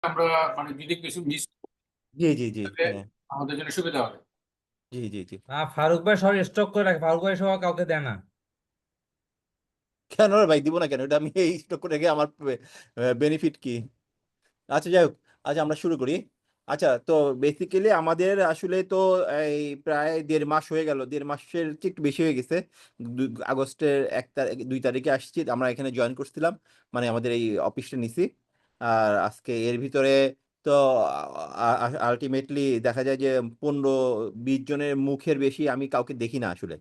আমরা মানে যদি কিছু মিস জি জি জি তাহলে হ্যাঁ আমাদের জন্য সুবিধা হবে। জি জি জি ফারুক ভাই সব স্টক করে রাখে, ফারুক ভাই সব কাউকে দেয় না। কেন রে ভাই, দিব না কেন? এটা আমি এই স্টক করে রেখে আমার বেনিফিট কি? আচ্ছা যাই হোক, আচ্ছা আমরা শুরু করি। আচ্ছা তো বেসিক্যালি আমাদের আসলে তো এই প্রায় 1.5 মাস হয়ে গেল, 1.5 মাসের চেয়ে একটু বেশি হয়ে গেছে। আগস্টের 2 তারিখে আসছি আমরা, এখানে জয়েন করছিলাম, মানে আমাদের এই অফিসটা নিছি। আর আজকে এর ভিতরে তো আলটিমেটলি দেখা যায় যে 15-20 জনের মুখের বেশি আমি কাউকে দেখি না আসলে।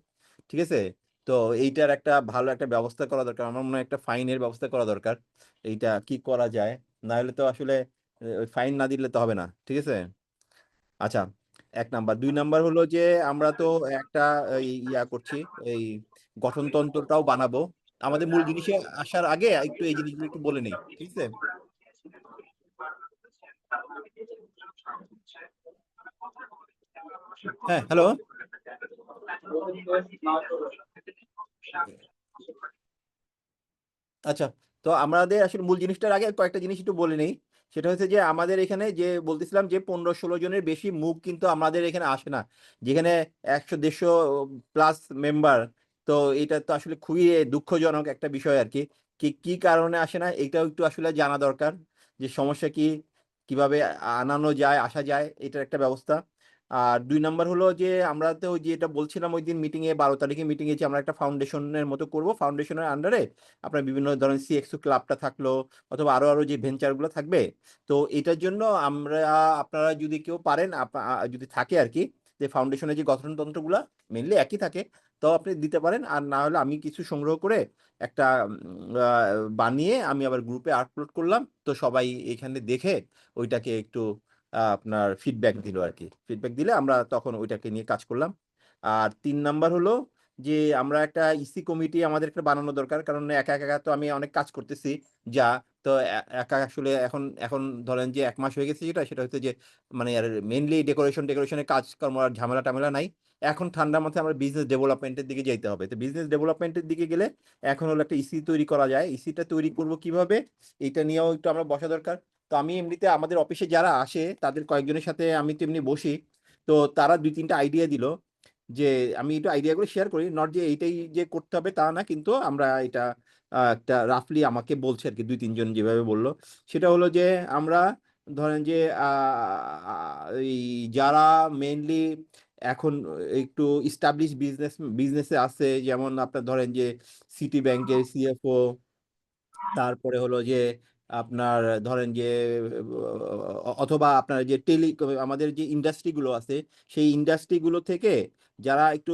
ঠিক আছে, তো এইটার একটা ভালো একটা ব্যবস্থা করা দরকার, আমার মনে হয় একটা ফাইনের ব্যবস্থা করা দরকার। এইটা কি করা যায়? না হলে তো আসলে ফাইন না দিলে তো হবে না। ঠিক আছে, আচ্ছা 1 নাম্বার। 2 নাম্বার হলো যে আমরা তো একটা ইয়া করছি, এই গঠনতন্ত্রটাও বানাবো। আমাদের মূল জিনিসে আসার আগে একটু এই জিনিসগুলো একটু বলে নেই, ঠিক আছে? হ্যাঁ হ্যালো, আচ্ছা তো আমাদের আসলে মূল জিনিসটার আগে কয়েকটা জিনিস একটু বলে নেই। সেটা হচ্ছে যে আমাদের এখানে যে বলতেছিলাম যে 15-16 জনের বেশি মুখ কিন্তু আমাদের এখানে আসে না, যেখানে 100-150 প্লাস মেম্বার। তো এটা তো আসলে খুবই দুঃখজনক একটা বিষয় আর কি। কি কি কারণে আসে না এটাও একটু আসলে জানা দরকার, যে সমস্যা কি, কিভাবে আনানো যায়, আসা যায়, এটার একটা ব্যবস্থা। আর 2 নাম্বার হলো যে আমরা তো ওই যে এটা বলছিলাম ওই দিন মিটিংয়ে, 12 তারিখে মিটিংয়ে, যে আমরা একটা ফাউন্ডেশনের মতো করব, ফাউন্ডেশনের আন্ডারে আপনার বিভিন্ন ধরনের সিএক্সও ক্লাবটা থাকলো, অথবা আরো আরো যে ভেঞ্চারগুলো থাকবে। তো এটার জন্য আমরা, আপনারা যদি কেউ পারেন, যদি থাকে আর কি, যে ফাউন্ডেশনের যে গঠনতন্ত্রগুলো মেনলি একই থাকে, তো আপনি দিতে পারেন। আর না হলে আমি কিছু সংগ্রহ করে একটা বানিয়ে আমি আবার গ্রুপে আপলোড করলাম, তো সবাই এখানে দেখে ওইটাকে একটু আপনার ফিডব্যাক দিল আর কি। ফিডব্যাক দিলে আমরা তখন ওইটাকে নিয়ে কাজ করলাম। আর 3 নাম্বার হলো যে আমরা একটা ইসি কমিটি আমাদের একটা বানানো দরকার, কারণ একা একা তো আমি অনেক কাজ করতেছি যা, তো একা আসলে এখন এখন ধরেন যে 1 মাস হয়ে গেছে, যেটা সেটা হচ্ছে যে মানে আর মেনলি ডেকোরেশনের কাজকর্ম আর ঝামেলা টামেলা নাই। এখন ঠান্ডার মধ্যে আমরা বিজনেস ডেভেলপমেন্টের দিকে যেতে হবে। তো বিজনেস ডেভেলপমেন্টের দিকে গেলে এখন হলো একটা ইসি তৈরি করা যায়। ইসিটা তৈরি করব কিভাবে, এটা নিয়েও একটু আমরা বসা দরকার। তো আমি এমনিতে আমাদের অফিসে যারা আসে তাদের কয়েকজনের সাথে আমি তো এমনি বসি, তো তারা 2-3টা আইডিয়া দিল, যে আমি একটু আইডিয়াগুলো শেয়ার করি, নট যে এইটাই যে করতে হবে তা না, কিন্তু আমরা এটা একটা রাফলি আমাকে বলছে আর কি, 2-3 জন যেভাবে বললো, সেটা হলো যে আমরা ধরেন যে এই যারা মেইনলি এখন একটু ইস্টাবলিশ বিজনেসে আছে, যেমন আপনার ধরেন যে সিটি ব্যাংকের সিএফও, তারপরে হলো যে আপনার ধরেন যে অথবা আপনার যে আমাদের যে ইন্ডাস্ট্রিগুলো আছে, সেই ইন্ডাস্ট্রিগুলো থেকে যারা একটু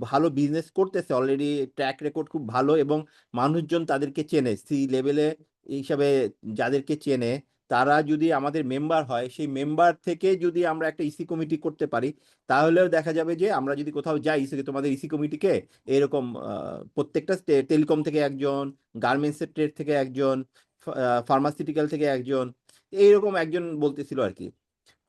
ভালো বিজনেস করতেছে, অলরেডি ট্র্যাক রেকর্ড খুব ভালো, এবং মানুষজন তাদেরকে চেনে, সি লেভেলে হিসাবে যাদেরকে চেনে, তারা যদি আমাদের মেম্বার হয়, সেই মেম্বার থেকে যদি আমরা একটা ইসি কমিটি করতে পারি, তাহলেও দেখা যাবে যে আমরা যদি কোথাও যাই, তোমাদের ইসি কমিটিকে এরকম প্রত্যেকটা টেলিকম থেকে একজন, গার্মেন্টসের ট্রেড থেকে একজন, ফার্মাসিউটিক্যাল থেকে একজন, এইরকম একজন বলতেছিল আর কি।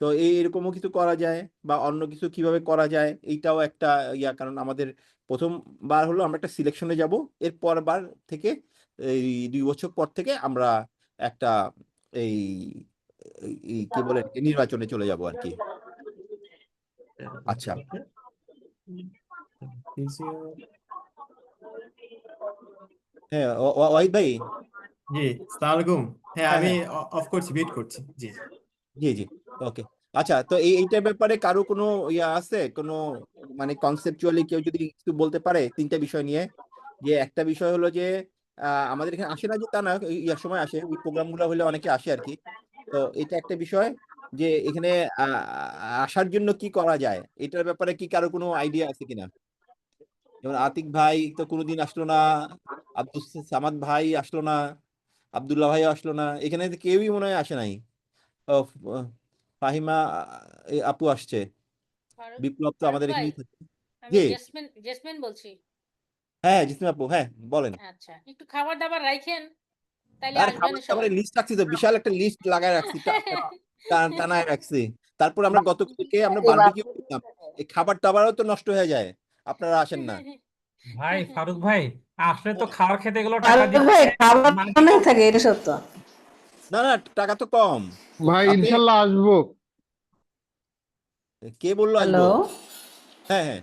তো এইরকমও কিছু করা যায়, বা অন্য কিছু কিভাবে করা যায়, এইটাও একটা ইয়া। কারণ আমাদের প্রথমবার হলো আমরা একটা সিলেকশনে যাব, এর পরবার থেকে এই 2 বছর পর থেকে আমরা একটা এই কি বলে নির্বাচনে চলে যাব আর কি। আচ্ছা হ্যাঁ, ওয়াহিদ ভাই। জি, আসসালামু আলাইকুম। হ্যাঁ, হ্যাঁ আমি হ্যাঁ অফ করছি, মিউট করছি। জি জি জি ওকে। আচ্ছা তো এইটার ব্যাপারে কারো কোনো ইয়া আছে, কোনো মানে কনসেপচুয়ালি কেউ যদি কিছু বলতে পারে 3টা বিষয় নিয়ে। যে একটা বিষয় হলো যে আমাদের এখানে আসে না যে তা না, ইয়ার সময় আসে, ওই প্রোগ্রামগুলো হলে অনেকে আসে আর কি। তো এটা একটা বিষয়, যে এখানে আসার জন্য কি করা যায়, এটার ব্যাপারে কি কারো কোনো আইডিয়া আছে কিনা? যেমন আতিক ভাই তো কোনোদিন আসলো না, আব্দুল সামাদ ভাই আসলো না, আব্দুল্লাহ ভাই আসলো না, এখানে তো কেউই মনে হয় আসে নাই। ও, ফাহিমা আপু আসছে, ফারুক বিপ্লব তো ফারুক আমাদের ভাই, এখানেই থাকে। আমি জি জেসমিন বলছি। হ্যাঁ জিসিম আপু, হ্যাঁ বলেন। আচ্ছা, একটু খাবার দাবার রাখেন, তাইলে আরে আসবেন খাবার সবাই। দাবারের লিস্ট রাখছি তো, বিশাল একটা লিস্ট লাগায় রাখছি, টানায় রাখছি। তারপর আমরা গতকালকে আমরা বারবিকিউ করতাম, এই খাবার টাবারও তো নষ্ট হয়ে যায়, আপনারা আসেন না। ভাই ফারুক ভাই, আসলে তো হ্যাঁ, খাবার খেতে গেলেও টাকা ভাই দিতে খাবার মানে অনেক থাকে, এটা সত্য। না না, টাকা তো কম। ভাই আপনি ইনশাল্লাহ আসবো। কে বললো আসবো? হ্যালো হ্যাঁ হ্যাঁ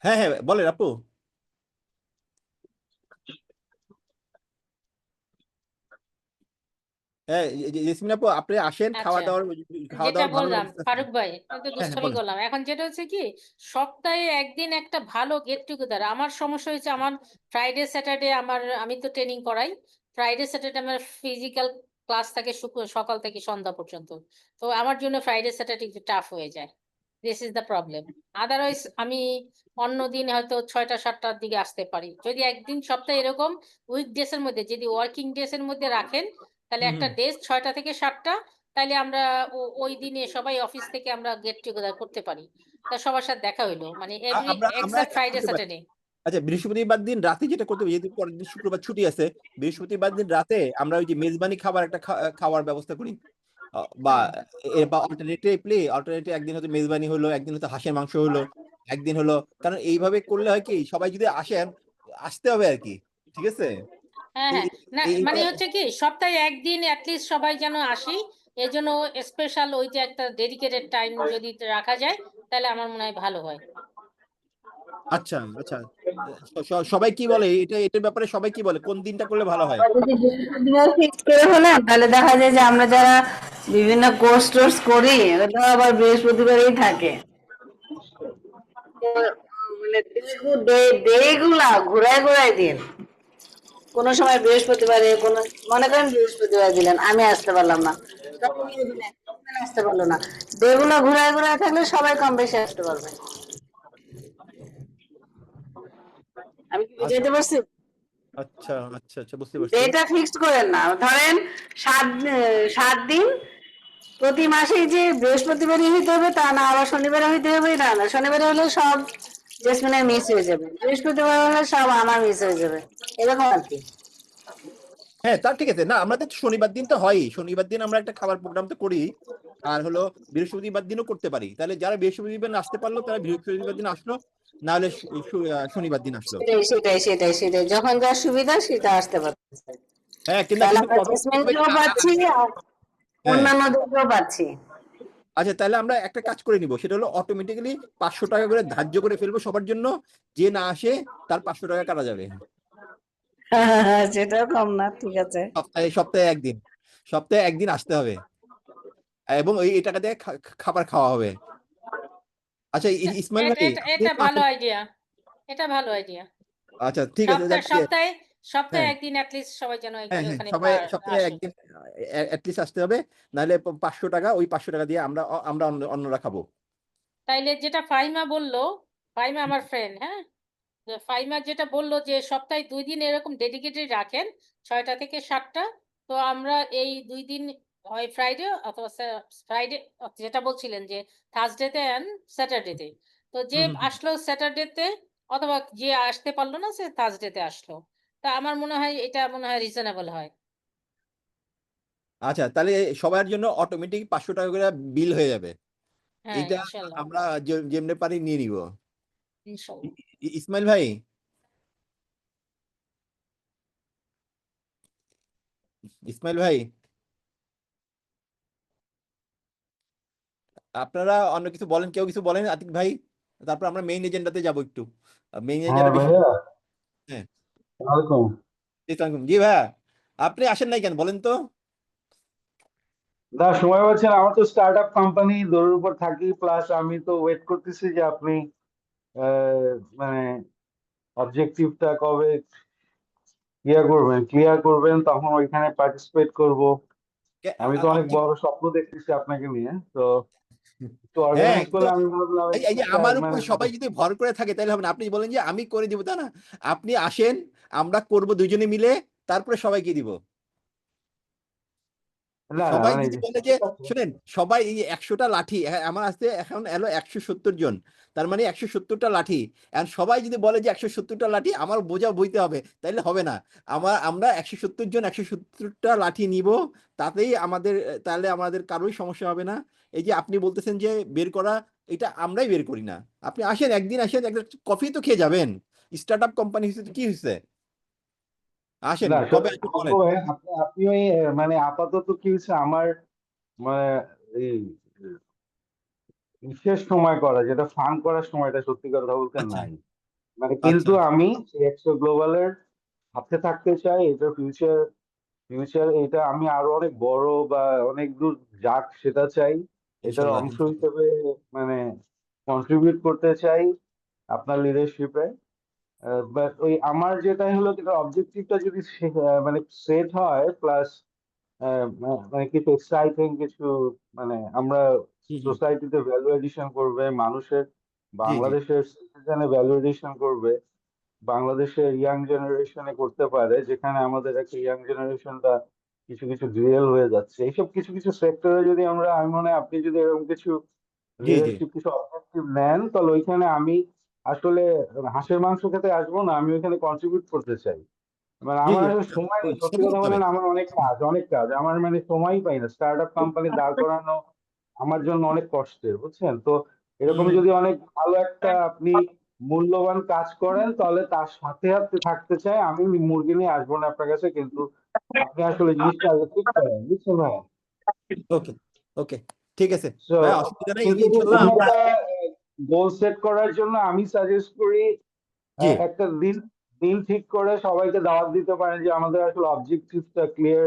হ্যাঁ হ্যাঁ, বলেন আপু। হ্যাঁ, জেসমিন আপু, আপনি আসেন, খাওয়া আচ্ছা, দাওয়ার খাওয়া যেটা দাওয়ার ভালো বললাম ব্যবস্থা আছে। ফারুক ভাই, আমি তো হ্যাঁ হ্যাঁ, দুষ্টামি বলেন। করলাম। এখন যেটা হচ্ছে কি, সপ্তাহে একদিন একটা ভালো গেট টুগেদার। আমার সমস্যা হয়েছে, আমার ফ্রাইডে স্যাটারডে আমি তো ট্রেনিং করাই। ফ্রাইডে স্যাটারডে আমার ফিজিক্যাল ক্লাস থাকে সকাল থেকে সন্ধ্যা পর্যন্ত। তো আমার জন্য ফ্রাইডে স্যাটারডে একটু টাফ হয়ে যায়। This is the problem. Otherwise আমি অন্য দিন হয়তো 6টা-7টার দিকে আসতে পারি। যদি একদিন সপ্তাহে এরকম উইকডেজ এর মধ্যে, যদি ওয়ার্কিং ডেজ এর মধ্যে রাখেন, তাহলে একটা ডেজ 6টা থেকে 7টা, তাইলে আমরা ওই দিনে সবাই অফিস থেকে আমরা গেট টুগেদার করতে পারি। তা সবার সাথে দেখা হইলো, মানে এভরি আমরা আমরা এক্সেপ্ট একটা ফ্রাইডে করতে পারি। স্যাটারডে। আচ্ছা, বৃহস্পতিবার দিন রাতে যেটা করতে হবে, যেহেতু পরের দিন শুক্রবার ছুটি আছে, বৃহস্পতিবার দিন রাতে আমরা ওই যে মেজবানি খাবার একটা খাওয়ার ব্যবস্থা করি। বা বা অল্টারনেটিভ একদিন হয়তো মেজবানি হলো, একদিন হয়তো হাঁসের মাংস হলো, একদিন হলো। কারণ এইভাবে করলে হয় কি, সবাই যদি আসেন, আসতে হবে আর কি। ঠিক আছে? হ্যাঁ এই হ্যাঁ, না মানে এইটা হচ্ছে কি, সপ্তাহে একদিন অ্যাটলিস্ট সবাই যেন আসি। এই জন্য স্পেশাল ওই যে একটা ডেডিকেটেড টাইম যদি রাখা যায়, তাহলে আমার মনে হয় ভালো হয়। আচ্ছা আচ্ছা, সবাই কি বলে এটার ব্যাপারে, সবাই কি বলে কোন দিনটা করলে ভালো হয়? যদি বৃহস্পতিবার ফিক্স করে হলেন তাহলে দেখা যায় যে আমরা যারা বিভিন্ন কোর্স টোর্স করি ওটা আবার বৃহস্পতিবারই থাকে। তো, মানে ডেগুলা ঘুরায় ঘুরায় দিন। কোনো সময় বৃহস্পতিবারে, কোনো মনে করেন বৃহস্পতিবার দিলেন, আমি আসতে পারলাম না, তখন এই দিনে আসতে পারলো না। ডেগুলা ঘুরায় ঘুরায় থাকলে সবাই কম বেশি আসতে পারবে। আমি কি বুঝাইতে পারছি? আচ্ছা আচ্ছা আচ্ছা, বুঝতে পারছি। ডেটা ফিক্সড করেন না, ধরেন 7 দিন, প্রতি মাসেই যে বৃহস্পতিবারই হইতে হবে তা না, আবার শনিবারে হইতে হবে না, না শনিবারে হলে সব জেসমিনের মিস হয়ে যাবে, বৃহস্পতিবার হলে সব আমার মিস হয়ে যাবে, এরকম আর কি। হ্যাঁ, তা ঠিক আছে। না, আমাদের তো শনিবার দিন তো হয়ই, শনিবার দিন আমরা একটা খাবার প্রোগ্রাম তো করি। আর হলো বৃহস্পতিবার দিনও করতে পারি। তাহলে যারা বৃহস্পতিবার দিন আসতে পারলো তারা বৃহস্পতিবার দিন আসলো, না হলে শনিবার দিন আসলো। সেটাই যখন যার সুবিধা সেটা আসতে পারতেছে। হ্যাঁ, কিন্তু তাহলে কিন্তু আমরা জেসমিনকেও পাচ্ছি আর হ্যাঁ, অন্যান্যদেরকেও পাচ্ছি। আচ্ছা, তাহলে আমরা একটা কাজ করে নিব, সেটা হলো অটোমেটিক্যালি 500 টাকা করে ধার্য করে ফেলবো সবার জন্য। যে না আসে তার 500 টাকা কাটা যাবে। সেটাও কম না, ঠিক আছে। সপ্তাহে একদিন আসতে হবে, এবং এই টাকা দিয়ে খাবার খাওয়া হবে। আচ্ছা, ইসমাইল ভাই, এটা ভালো আইডিয়া, এটা ভালো আইডিয়া। আচ্ছা ঠিক আছে, সপ্তাহে হ্যাঁ একদিন অ্যাটলিস্ট সবাই যেন হ্যাঁ হ্যাঁ, ওখানে সপ্তাহে আসে। একদিন অ্যাটলিস্ট আসতে হবে, নাহলে 500 টাকা, ওই 500 টাকা দিয়ে আমরা আমরা অন্যরা খাবো। তাইলে যেটা ফাইমা বললো, ফাইমা আমার ফ্রেন্ড, হ্যাঁ, যে ফাইমা যেটা বললো যে সপ্তাহে 2 দিন এরকম ডেডিকেটেড রাখেন, 6টা থেকে 7টা। তো আমরা এই 2 দিন হয় ফ্রাইডে অথবা ফ্রাইডে, যেটা বলছিলেন যে থার্সডেতে অ্যান্ড স্যাটারডেতে। তো যে আসলো স্যাটারডেতে, অথবা যে আসতে পারলো না সে থার্সডেতে আসলো। তা আমার মনে হয় এটা রিজনেবল হয়। আচ্ছা, তাহলে সবার জন্য অটোমেটিক 500 টাকা করে বিল হয়ে যাবে। হ্যাঁ, এইটা ইনশাল্লাহ আমরা যেমনি পারি নিয়ে নিব। ইনশাল্লাহ। ইসমাইল ভাই, ইসমাইল ভাই, আপনারা অন্য কিছু বলেন, কেউ কিছু বলেন, আতিক ভাই। তারপর আমরা মেইন এজেন্ডাতে যাবো একটু। মেইন হ্যাঁ এজেন্ডা বেশি। ভাইয়া, হ্যাঁ, ওয়ালাইকুম। জি ভাইয়া, আপনি আসেন নাই কেন বলেন তো? দা সময় পাচ্ছেন, আমার তো স্টার্ট আপ কোম্পানি দৌড়ের উপর থাকি, প্লাস আমি তো ওয়েট করতেছি যে আপনি মানে অবজেক্টিভটা কবে ক্লিয়ার করবেন, তখন ওইখানে পার্টিসিপেট করব। আমি তো অনেক বড় স্বপ্ন দেখতেছি আপনাকে নিয়ে, তো একটু হ্যাঁ, অর্গানাইজ করলে আমি ভাবলাম এই যে আমার উপর সবাই যদি ভর করে থাকে তাহলে হবে না। আপনি বলেন যে আমি করে দিব, তা না। আপনি আসেন, আমরা করব দুজনে মিলে, তারপরে সবাইকে দিব। না না সবাই মানে যদি বলে যে, শুনেন, সবাই এই 100টা লাঠি, আমার আসতে এখন এলো 170 জন, তার মানে 170টা লাঠি। এখন সবাই যদি বলে যে 170টা লাঠি আমার বোঝা বইতে হবে, তাইলে হবে না। আমরা 170 জন 170টা লাঠি নিব, তাতেই আমাদের, তাহলে আমাদের কারোই সমস্যা হবে না। এই যে আপনি বলতেছেন যে বের করা, এটা আমরাই বের করি না। আপনি আসেন, একদিন আসেন, একটা কফি তো খেয়ে যাবেন। স্টার্ট আপ কোম্পানি হয়েছে, কি হয়েছে? আসেন না কবে সত্যি আসবেন কথা বলেন। বলেন, আপনি ওই মানে আপাতত কি হচ্ছে আমার মানে এই বিশেষ সময় করা যেটা ফান করার সময়টা সত্যি কথা বলতে আচ্ছা নাই। মানে আচ্ছা কিন্তু আচ্ছা। আমি এক্সো গ্লোবালের সাথে থাকতে চাই, এটা ফিউচার এটা আমি আরো অনেক বড় বা অনেক দূর যাক সেটা চাই। এটার ইনশাল্লাহ অংশ ইনশাল্লাহ। হিসেবে মানে কন্ট্রিবিউট করতে চাই আপনার লিডারশিপে। বাট ওই আমার যেটা হলো অবজেক্টিভটা যদি মানে সেট হয় প্লাস মানে কিছু এক্সাইটিং কিছু মানে আমরা হুম হুম। সোসাইটিতে ভ্যালু এডিশন করবে, মানুষের জি জি বাংলাদেশের সিটিজেনে ভ্যালু এডিশন করবে, বাংলাদেশের ইয়াং জেনারেশনে করতে পারে, যেখানে আমাদের একটা ইয়াং জেনারেশনটা কিছু কিছু ডুয়েল হয়ে যাচ্ছে এইসব কিছু কিছু সেক্টরে যদি আমরা, আমি মনে হয় আপনি যদি এরকম কিছু জি জি। লিডারশিপ কিছু অবজেক্টিভ নেন তাহলে ওইখানে আমি আসলে হাঁসের মাংস খেতে আসবো না, আমি ওইখানে কন্ট্রিবিউট করতে চাই। মানে জি আমার জি আসলে সময় নেই, সেটা সত্যি তো কথা করতে হবে। বলেন আমার অনেক কাজ আমার মানে সময়ই পাই না, স্টার্ট আপ কোম্পানি দাঁড় করানো আমার জন্য অনেক কষ্টের, বুঝছেন তো। এরকম হুম যদি অনেক ভালো একটা আপনি মূল্যবান কাজ করেন তাহলে তার সাথে সাথে থাকতে চাই, আমি মুরগি নিয়ে আসবো না আপনার কাছে, কিন্তু আপনি আসলে জিনিসটা আগে ঠিক করেন, বুঝছেন ভাই। ওকে ওকে ঠিক আছে So, ভাই, অসুবিধা নেই কিন্তু ইনশাল্লাহ এরকম আমরা। একটা গোল সেট করার জন্য আমি সাজেস্ট করি জি একটা দিন দিন ঠিক করে সবাইকে দাওয়াত দিতে পারেন যে আমাদের আসলে অবজেক্টিভটা ক্লিয়ার,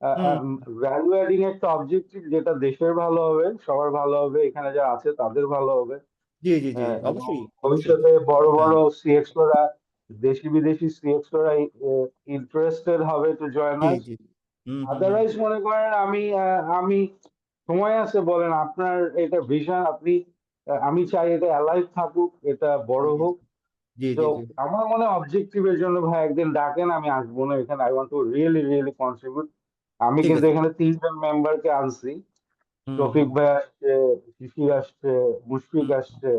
হুম ভ্যালু অ্যাডিং একটা অবজেক্টিভ যেটা দেশের ভালো হবে, সবার ভালো হবে, এখানে যারা আছে তাদের ভালো হবে। জি জি জি এবং অবশ্যই অবশ্যই। ভবিষ্যতে বড় হ্যাঁ বড় সিএক্সওরা, দেশি বিদেশি সিএক্সওরা ইন্টারেস্টেড হবে to join G us. G. Hmm hmm hmm. Otherwise মনে করেন আমি সময় আছে বলেন আপনার এটা ভিশন, আপনি আমি চাই এটা অ্যালাইভ থাকুক, এটা বড় জি হোক। জি তো জি জি। আমার মনে হয় অবজেক্টিভের জন্য ভাই একদিন ডাকেন, আমি আসবো না এখানে, I want to really contribute. আমি ঠিক কিন্তু আছে। এখানে 3জন মেম্বারকে আনছি, হুম শফিক হুম ভাই আসছে, শিশির আসছে, মুশফিক হুম। আসছে,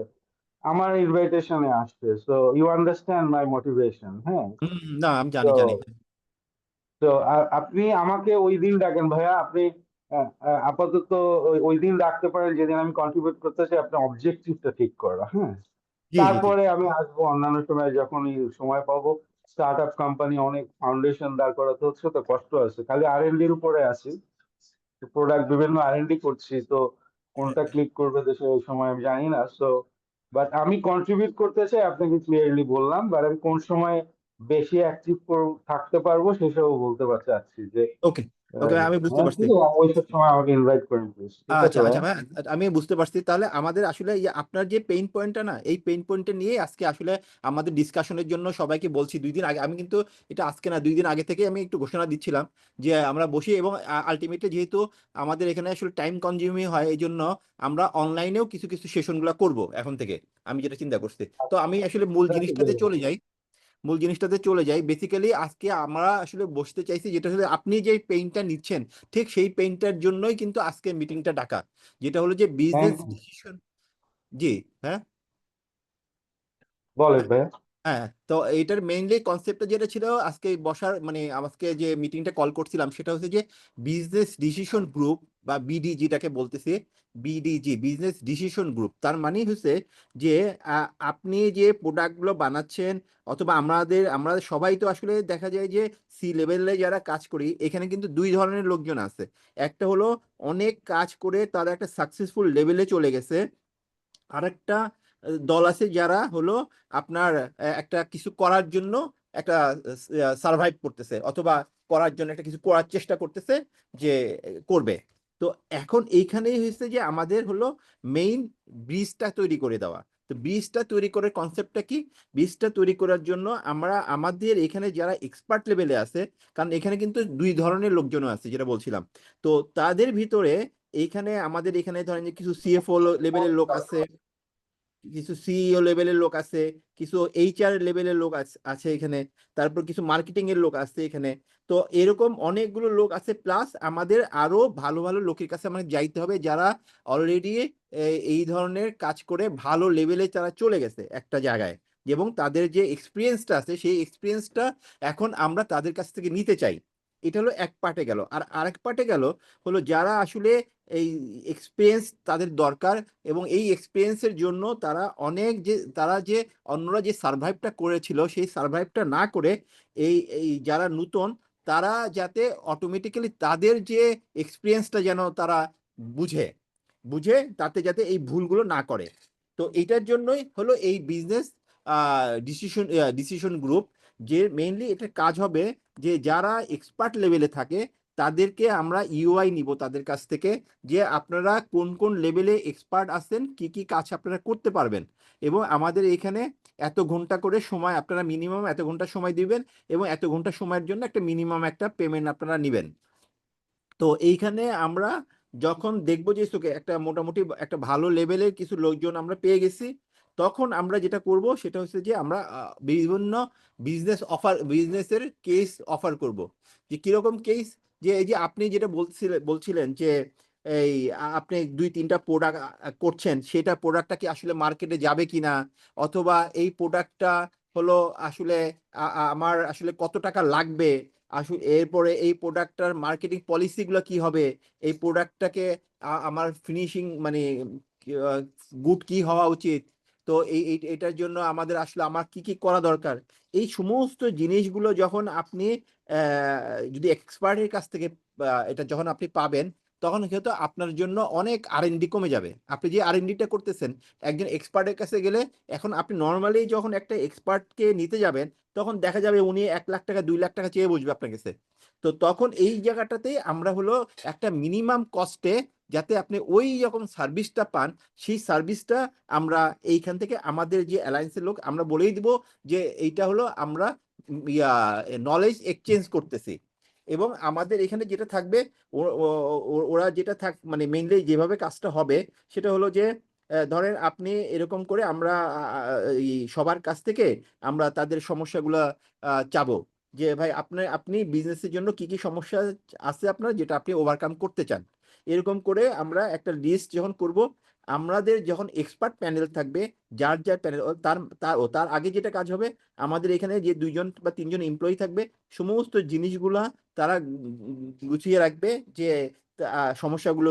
আমার ইনভাইটেশনে আসছে, so you understand my motivation, হ্যাঁ। হুম, না আমি তো জানি জানি। তো আপনি আমাকে ওই দিন ডাকেন ভাইয়া, আপনি আপাতত ওই দিন ডাকতে পারেন যেদিন আমি কন্ট্রিবিউট করতে চাই, আপনার অবজেক্টিভটা ঠিক করা, হ্যাঁ। জি জি জি। তারপরে আমি আসবো অন্যান্য সময় যখনই সময় পাবো। স্টার্ট আপ কোম্পানি অনেক ফাউন্ডেশন দাঁড় করাতে হচ্ছে, তো কষ্ট আছে, খালি R&D উপরে আছি, প্রোডাক্ট বিভিন্ন R&D করছি, তো কোনটা ক্লিক করবে দেশে এই সময় আমি জানি না। সো বাট আমি কন্ট্রিবিউট করতে চাই, আপনাকে ক্লিয়ারলি বললাম, বাট আমি কোন সময় বেশি অ্যাক্টিভ থাকতে পারবো সেসবও বলতে চাচ্ছি যে ওকে ওকে আমি বুঝতে হ্যাঁ পারছি। ঠিক আছে, ওইসব সময় আমাকে ইনভাইট করেন প্লিজ, ঠিক আছে আচ্ছা ভাই। আচ্ছা ভাই, আমি বুঝতে পারছি। তাহলে আমাদের আসলে আপনার যে পেইন পয়েন্টটা না, এই পেইন পয়েন্টটা নিয়ে আজকে আসলে আমাদের ডিসকাশনের জন্য সবাইকে বলছি 2 দিন আগে। আমি কিন্তু এটা আজকে না 2 দিন আগে থেকে আমি একটু ঘোষণা দিচ্ছিলাম যে আমরা বসি, এবং আলটিমেটলি যেহেতু আমাদের এখানে আসলে টাইম কনজিউমিং হয়, এই জন্য আমরা অনলাইনেও কিছু কিছু সেশনগুলো করব এখন থেকে, আমি যেটা চিন্তা করছি। তো আমি আসলে মূল জিনিসটাতে চলে যাই। বেসিক্যালি আজকে আমরা আসলে বসতে চাইছি, যেটা হলো আপনি যে পেইনটা নিচ্ছেন ঠিক সেই পেইনটার জন্যই কিন্তু আজকে মিটিংটা ডাকা, যেটা হলো যে থ্যাংক বিজনেস ইউ, ডিসিশন। জি হ্যাঁ। বলেন ভাই। হ্যাঁ, তো এইটার মেইনলি কনসেপ্টটা যেটা ছিল আজকে বসার, মানে আজকে যে মিটিংটা কল করছিলাম সেটা হচ্ছে যে বিজনেস ডিসিশন গ্রুপ বা বিডি যেটাকে বলতেছে, বিডিজি বিজনেস ডিসিশন গ্রুপ। তার মানে হচ্ছে যে আপনি যে প্রোডাক্টগুলো বানাচ্ছেন, অথবা আমরা সবাই তো আসলে দেখা যায় যে সি লেভেলে যারা কাজ করি, এখানে কিন্তু 2 ধরনের লোকজন আছে। একটা হলো অনেক কাজ করে তারা একটা সাকসেসফুল লেভেলে চলে গেছে, আরেকটা দল আছে যারা হলো আপনার একটা কিছু করার জন্য একটা সার্ভাইভ করতেছে, অথবা করার জন্য একটা কিছু করার চেষ্টা করতেছে যে করবে। তো এখন এইখানেই হয়েছে যে আমাদের হলো মেইন ব্রিজটা তৈরি করে দেওয়া। তো ব্রিজটা তৈরি করার কনসেপ্টটা কি? ব্রিজটা তৈরি করার জন্য আমরা আমাদের এখানে যারা এক্সপার্ট লেভেলে আছে, কারণ এখানে কিন্তু 2 ধরনের লোকজনও আছে যেটা বলছিলাম, তো তাদের ভিতরে এইখানে আমাদের এখানে ধরেন যে কিছু সিএফও লেভেলের লোক আছে, কিছু সিইও লেভেলের লোক আছে, কিছু এইচআর লেভেলের লোক আছে এখানে, তারপর কিছু মার্কেটিং এর লোক আছে এখানে। তো এরকম অনেকগুলো লোক আছে, প্লাস আমাদের আরো ভালো ভালো লোকের কাছে আমাদের যাইতে হবে যারা অলরেডি এই ধরনের কাজ করে ভালো লেভেলে তারা চলে গেছে একটা জায়গায়, এবং তাদের যে এক্সপিরিয়েন্সটা আছে সেই এক্সপিরিয়েন্সটা এখন আমরা তাদের কাছ থেকে নিতে চাই। এটা হলো এক পার্টে গেল। আর আরেক পার্টে গেল হলো যারা আসলে এই এক্সপিরিয়েন্স তাদের দরকার, এবং এই এক্সপিরিয়েন্সের জন্য তারা যে অন্যরা যে সার্ভাইভটা করেছিল সেই সার্ভাইভটা না করে এই এই যারা নূতন তারা যাতে অটোমেটিক্যালি তাদের যে এক্সপিরিয়েন্সটা যেন তারা বুঝে বুঝে তাতে যাতে এই ভুলগুলো না করে। তো এইটার জন্যই হলো এই বিজনেস ডিসিশন গ্রুপ, যে মেইনলি এটার কাজ হবে যে যারা এক্সপার্ট লেভেলে থাকে তাদেরকে আমরা ইউআই নিব তাদের কাছ থেকে, যে আপনারা কোন কোন লেভেলে এক্সপার্ট আছেন, কি কি কাজ আপনারা করতে পারবেন, এবং আমাদের এখানে এত ঘন্টা করে সময় আপনারা মিনিমাম এত ঘন্টা সময় দিবেন, এবং এত ঘন্টা সময়ের জন্য একটা মিনিমাম একটা পেমেন্ট আপনারা নেবেন। তো এইখানে আমরা যখন দেখবো যে একটা মোটামুটি একটা ভালো লেভেলের কিছু লোকজন আমরা পেয়ে গেছি, তখন আমরা যেটা করব সেটা হচ্ছে যে আমরা বিভিন্ন বিজনেসের কেস অফার করব। যে কিরকম কেস, যে এই যে আপনি যেটা বলছিলেন যে এই আপনি 2-3টা প্রোডাক্ট করছেন, সেটা প্রোডাক্টটা কি আসলে মার্কেটে যাবে কিনা, অথবা এই প্রোডাক্টটা হলো আসলে আমার আসলে কত টাকা লাগবে, আসলে এরপরে এই প্রোডাক্টটার মার্কেটিং পলিসিগুলো কি হবে, এই প্রোডাক্টটাকে আমার ফিনিশিং মানে গুড কি হওয়া উচিত, তো এটার জন্য আমাদের আসলে আমার কি কি করা দরকার, এই সমস্ত জিনিসগুলো যখন আপনি যদি এক্সপার্টের কাছ থেকে এটা যখন আপনি পাবেন, তখন কিন্তু আপনার জন্য অনেক R&D কমে যাবে। আপনি যে R&Dটা করতেছেন একজন এক্সপার্টের কাছে গেলে, এখন আপনি নর্মালি যখন একটা এক্সপার্টকে নিতে যাবেন তখন দেখা যাবে উনি 1 লাখ টাকা 2 লাখ টাকা চেয়ে বসবে আপনার কাছে। তো তখন এই জায়গাটাতে আমরা হলো একটা মিনিমাম কস্টে যাতে আপনি ওই রকম সার্ভিসটা পান, সেই সার্ভিসটা আমরা এইখান থেকে আমাদের যে অ্যালায়েন্সের লোক আমরা বলেই দিব যে এইটা হলো আমরা নলেজ এক্সচেঞ্জ করতেছি। এবং আমাদের এখানে যেটা থাকবে ওরা যেটা মানে মেইনলি যেভাবে কাজটা হবে সেটা হলো যে ধরেন আপনি এরকম করে আমরা সবার কাছ থেকে আমরা তাদের সমস্যাগুলো চাবো, যে ভাই আপনি বিজনেসের জন্য কি কি সমস্যা আছে আপনার যেটা আপনি ওভারকাম করতে চান। এরকম করে আমরা একটা লিস্ট যখন করব, আমাদের যখন এক্সপার্ট প্যানেল থাকবে, যার যার প্যানেল তার আগে যেটা কাজ হবে, আমাদের এখানে যে 2জন বা 3জন এমপ্লয়ি থাকবে সমস্ত জিনিসগুলা তারা গুছিয়ে রাখবে, যে সমস্যাগুলো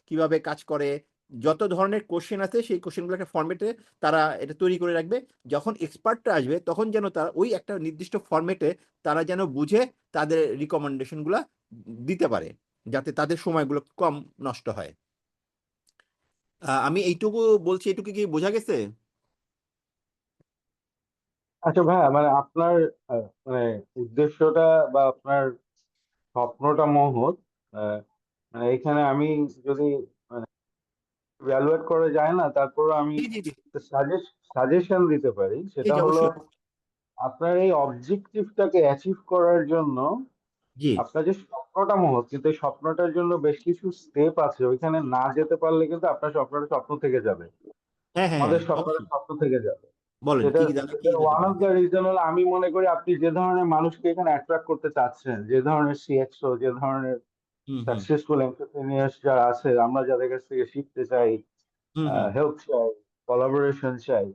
কিভাবে কাজ করে, যত ধরনের কোশ্চেন আছে সেই কোশ্চেনগুলো একটা ফরম্যাটে তারা এটা তৈরি করে রাখবে। যখন এক্সপার্টটা আসবে তখন যেন তারা ওই একটা নির্দিষ্ট ফরম্যাটে তারা যেন বুঝে তাদের রিকমেন্ডেশনগুলো দিতে পারে, যাতে তাদের সময়গুলো কম নষ্ট হয়। আমি এইটুকু বলছি, এইটুকু কি বোঝা গেছে? আচ্ছা ভাইয়া, মানে আপনার মানে উদ্দেশ্যটা বা আপনার স্বপ্নটা মহৎ। আহ, মানে এখানে আমি যদি মানে ইভ্যালুয়েট করা যায় না, তারপর আমি জি জি জি সাজেশন দিতে পারি। জি সেটা জি, হলো অবশ্যই। আপনার এই অবজেক্টিভটাকে অ্যাচিভ করার জন্য জি আপনার যে স্বপ্নটা মহৎ, কিন্তু এই স্বপ্নটার জন্য বেশ কিছু স্টেপ আছে, ওইখানে না যেতে পারলে কিন্তু আপনার স্বপ্নটা স্বপ্ন থেকে যাবে, হ্যাঁ হ্যাঁ আমাদের হ্যাঁ, স্বপ্নটা অবশ্যই। স্বপ্ন থেকে যাবে। বলেন সেটা কি কি জানা কি সেটার যেতে ওয়ান পারে। অফ দ্য রিজন হলো, আমি মনে করি আপনি যে ধরনের মানুষকে এখানে অ্যাট্রাক্ট করতে চাচ্ছেন, যে ধরনের সিএক্সও, যে ধরনের হুম হুম সাকসেসফুল এন্টারপ্রেনিয়ার্স যারা আছে, আমরা যাদের কাছ থেকে শিখতে চাই, হুম হুম হেল্প চাই, কোলাবোরেশন চাই,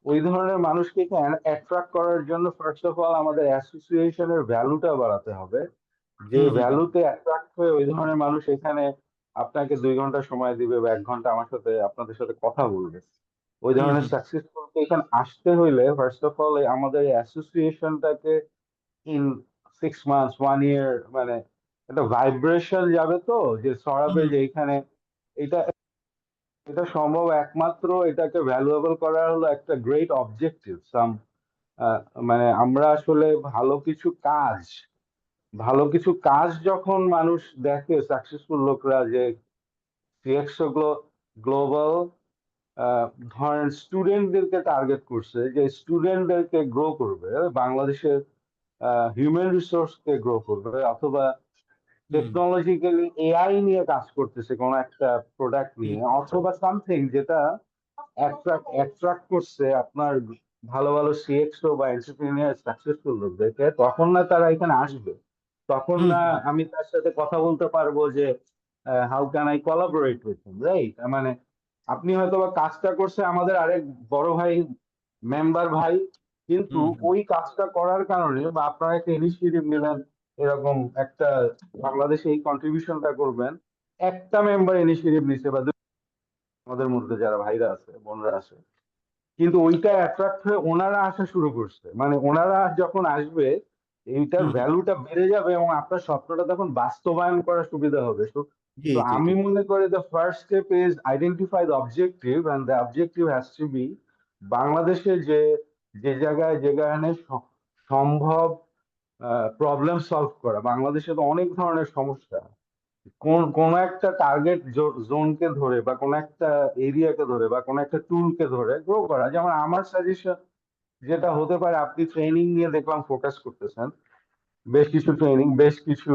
ওই ধরনের মানুষকে অ্যাট্রাক্ট করার জন্য ফার্স্ট অফ অল আমাদের অ্যাসোসিয়েশনের ভ্যালুটা বাড়াতে হবে। যে হুম হুম ভ্যালুতে অ্যাট্রাক্ট হয়ে ওই ধরনের মানুষ এখানে আপনাকে 2 ঘন্টা সময় দিবে বা 1 ঘন্টা আপনাদের সাথে কথা বলবে। ওই হুম ধরনের হুম সাকসেসফুল এখানে আসতে হইলে ফার্স্ট অফ অল আমাদের অ্যাসোসিয়েশনটাকে ইন 6 মান্থস 1 ইয়ার মানে একটা ভাইব্রেশন যাবে, তো যে ছড়াবে হুম যে এখানে এটা এটা সম্ভব একমাত্র এটাকে ভ্যালুয়েবল করা হলো একটা গ্রেট অবজেক্টিভ সাম। মানে আমরা আসলে ভালো কিছু কাজ যখন মানুষ দেখে, সাকসেসফুল লোকরা, যে সিএক্সও গ্লোবাল ধরেন স্টুডেন্টদেরকে টার্গেট করছে, যে স্টুডেন্টদেরকে গ্রো করবে, বাংলাদেশের হিউম্যান রিসোর্সকে গ্রো করবে, অথবা হুম টেকনোলজিক্যালি এআই নিয়ে কাজ করতেছে কোন একটা প্রোডাক্ট হুম নিয়ে, অথবা সামথিং যেটা অ্যাট্রাক্ট করছে আপনার ভালো ভালো সিএক্সও বা এন্টারপ্রেনিয়ার সাকসেসফুল লোকদেরকে, তখন না তারা এখানে আসবে, তখন হুম না হুম আমি তার সাথে কথা বলতে পারবো যে how can I collaborate with him, right? মানে আপনি হয়তো বা কাজটা করছে আমাদের আরেক বড় ভাই, মেম্বার ভাই, কিন্তু হুম হুম ওই কাজটা করার কারণে বা আপনারা একটা ইনিশিয়েটিভ নিলেন, এরকম একটা বাংলাদেশে এই কন্ট্রিবিউশনটা করবেন, একটা মেম্বার ইনিশিয়েটিভ নিছে বা আমাদের মধ্যে যারা ভাইরা আছে বোনরা আছে, কিন্তু ওইটা অ্যাট্রাক্ট হয়ে ওনারা আসা শুরু করছে, মানে ওনারা যখন আসবে এইটার ভ্যালুটা বেড়ে যাবে এবং আপনার স্বপ্নটা তখন বাস্তবায়ন করার সুবিধা হবে। তো জি তো জি আমি জি মনে করি the first step is identify the objective and the objective has to be বাংলাদেশে যে যে জায়গায় যেখানে সম্ভব প্রবলেম সলভ করা। বাংলাদেশে তো অনেক ধরনের সমস্যা, কোন একটা টার্গেট জোনকে ধরে বা কোন একটা এরিয়াকে ধরে বা কোন একটা টুলকে ধরে গ্রো করা। যেমন আমার সাজেশন যেটা হতে পারে, আপনি ট্রেনিং নিয়ে দেখলাম ফোকাস করতেছেন, বেশ কিছু ট্রেনিং, বেশ কিছু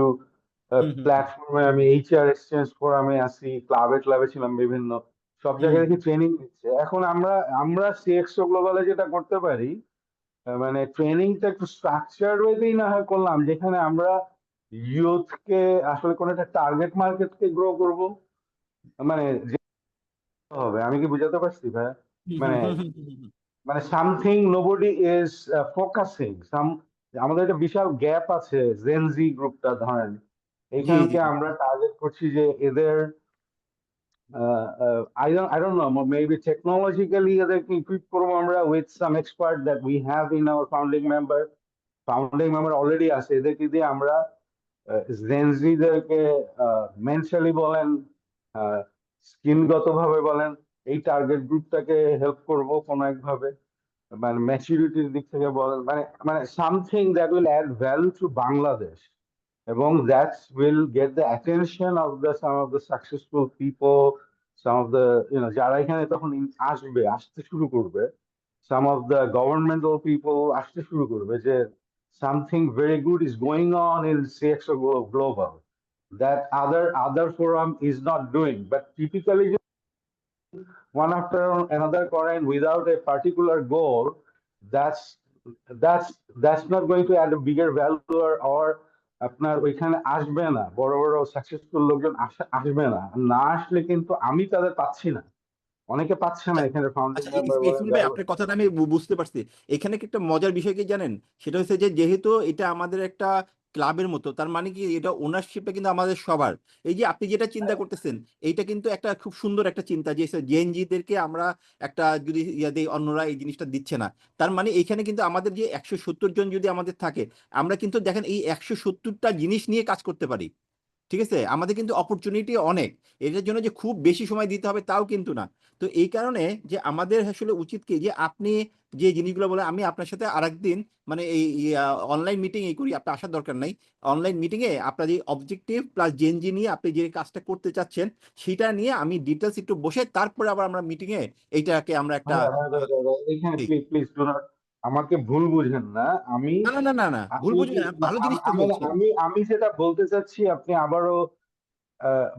প্ল্যাটফর্মে, আমি এইচআর এক্সচেঞ্জ ফোরামে আছি, ক্লাবে ছিলাম, বিভিন্ন সব জায়গায় দেখি ট্রেনিং দিচ্ছে। এখন আমরা আমরা সিএক্সও গ্লোবালে যেটা করতে পারি, মানে ট্রেনিংটা একটু স্ট্রাকচার ওয়েতেই না হয় করলাম, যেখানে আমরা ইউথকে আসলে কোন একটা টার্গেট মার্কেটকে গ্রো করব, মানে যে হবে, আমি কি বুঝাতে পারছি ভাই? মানে মানে সামথিং নোবডি ইজ ফোকাসিং সাম, আমাদের একটা বিশাল গ্যাপ আছে। জেনজি গ্রুপটা ধরেন, জি জি এইখানকে আমরা টার্গেট করছি যে এদের I don't know, maybe technologically এদেরকে ইকুইপ করবো আমরা with some expert that we have in our founding member already আছে, এদেরকে দিয়ে আমরা জেনজিদেরকে মেন্টালি বলেন, স্কিলগত ভাবে বলেন, এই টার্গেট গ্রুপটাকে হেল্প করব কোনো একভাবে, মানে ম্যাচুরিটির দিক থেকে বলেন, মানে মানে something that will add value to Bangladesh, এবং that will get the attention of the some of the successful people, some of the যারা এখানে তখন আসতে শুরু করবে, some of the governmental people আসতে শুরু করবে, যে something very good is going on in CXO Global that other forum is not doing. But typically one after another Korean without a particular goal, that's that's not going to add a bigger value, or আপনার ওইখানে আসবে না, বড় বড় successful লোকজন আসবে না, না আসলে কিন্তু আমি তাদের পাচ্ছি না, অনেকে পাচ্ছে না এখানে ফাউন্ডিং আচ্ছা মেম্বার বলেন, ইসমাইল ভাই, আপনার কথাটা আমি বুঝতে পারছি। এখানে কি একটা মজার বিষয় কি জানেন, সেটা হচ্ছে যে যেহেতু এটা আমাদের একটা ক্লাবের মতো, তার মানে কি এটা ওনারশিপটা কিন্তু আমাদের সবার। এই যে আপনি যেটা চিন্তা করতেছেন, এইটা কিন্তু একটা খুব সুন্দর একটা চিন্তা, যে জেএনজিদেরকে আমরা একটা যদি ইয়া দিই, অন্যরা এই জিনিসটা দিচ্ছে না, তার মানে এখানে কিন্তু আমাদের যে 170 জন যদি আমাদের থাকে, আমরা কিন্তু দেখেন এই 170টা জিনিস নিয়ে কাজ করতে পারি। ঠিক আছে, আমাদের কিন্তু অপরচুনিটি অনেক, এটার জন্য যে খুব বেশি সময় দিতে হবে তাও কিন্তু না। তো এই কারণে যে আমাদের আসলে উচিত কি, যে আপনি যে জিনিসগুলো বলে, আমি আপনার সাথে আরেকদিন মানে এই অনলাইন মিটিং এই করি, আপনার আসার দরকার নাই। অনলাইন মিটিং এ আপনার যে অবজেক্টিভ প্লাস জেনজি নিয়ে আপনি যে কাজটা করতে চাচ্ছেন, সেটা নিয়ে আমি ডিটেলস একটু বসে, তারপরে আবার আমরা মিটিং এ এইটাকে আমরা একটা এখানে ঠিক। প্লিজ প্লিজ ডু নট, আমাকে ভুল বুঝেন না, আমি না না না না না, ভুল আপনি বুঝবেন না, ভালো জিনিসটা আমি বলছি। আমি আমি যেটা বলতে চাচ্ছি, আপনি আবারও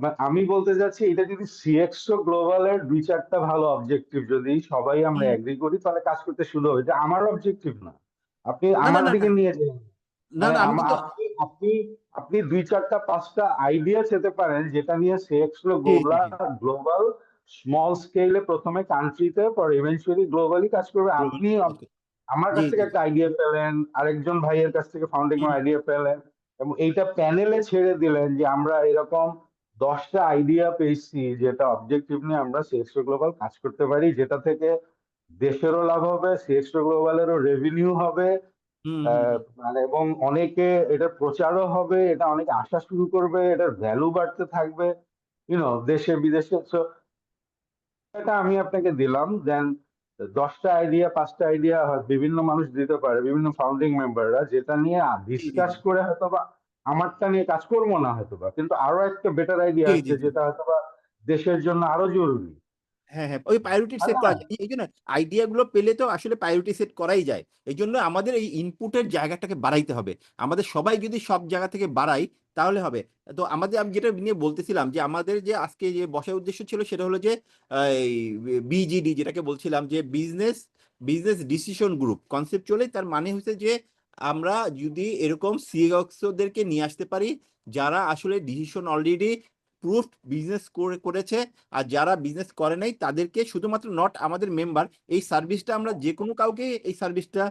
মানে আমি বলতে চাচ্ছি, এটা যদি সিএক্সও গ্লোবালের 2-4টা ভালো অবজেক্টিভ যদি সবাই আমরা এগ্রি করি, তাহলে কাজ করতে শুরু হবে। এটা আমার অবজেক্টিভ না, আপনি না না আমার না দিকে নিয়ে যান, না মানে না, আমি কিন্তু আপনি আপনি আপনি 2-4টা-5টা আইডিয়া যেতে পারেন, যেটা নিয়ে সিএক্সও জি জি জি গ্লোবাল স্মল স্কেলে প্রথমে কান্ট্রিতে, পর ইভেন্চুয়ালি গ্লোবালি কাজ করবে। আপনি ওকে আমার জি কাছ থেকে জি একটা আইডিয়া পেলেন, আরেকজন ভাইয়ের কাছ থেকে ফাউন্ডিং আইডিয়া পেলেন, এবং এইটা প্যানেলে ছেড়ে দিলেন যে আমরা এরকম 10টা আইডিয়া পেয়েছি, যেটা অবজেক্টিভ নিয়ে আমরা সিএক্সও গ্লোবাল কাজ করতে পারি, যেটা থেকে দেশেরও লাভ হবে, সিএক্সও গ্লোবালেরও রেভিনিউ হবে, হুম হুম হুম। মানে এবং অনেকে এটা প্রচারও হবে, এটা অনেকে আসা শুরু করবে, এটার ভ্যালু বাড়তে থাকবে, দেশে বিদেশে। So, এটা আমি আপনাকে দিলাম, দেন 10টা আইডিয়া, 5টা আইডিয়া বিভিন্ন মানুষ দিতে পারে, বিভিন্ন ফাউন্ডিং মেম্বাররা, যেটা নিয়ে জি জি ডিসকাস করে হয়তোবা আমারটা নিয়ে কাজ করবো না হয়তোবা, কিন্তু আরো একটা বেটার আইডিয়া জি আছে জি জি। যেটা হয়তোবা দেশের জন্য আরো জরুরি, হ্যাঁ হ্যাঁ, ওই প্রায়োরিটি তাই সেট না? করা যায়, এই জন্য আইডিয়া গুলো পেলে তো আসলে প্রায়োরিটি সেট করাই যায়। এই জন্য আমাদের এই ইনপুটের জায়গাটাকে বাড়াইতে হবে। আমাদের সবাই যদি সব জায়গা থেকে বাড়াই তাহলে হবে। তো আমাদের, আমি যেটা নিয়ে বলতেছিলাম, যে আমাদের যে আজকে যে বসার উদ্দেশ্য ছিল, সেটা হলো যে এই বিজিডি যেটাকে বলছিলাম, যে business business decision group conceptually, তার মানে হচ্ছে যে আমরা যদি এরকম সিএক্সওদেরকে নিয়ে আসতে পারি, যারা আসলে ডিসিশন অলরেডি প্রুফড বিজনেস করেছে, আর যারা বিজনেস করে নাই তাদেরকে শুধুমাত্র নট আমাদের মেম্বার, এই সার্ভিসটা আমরা যে কোনো কাউকে এই সার্ভিসটা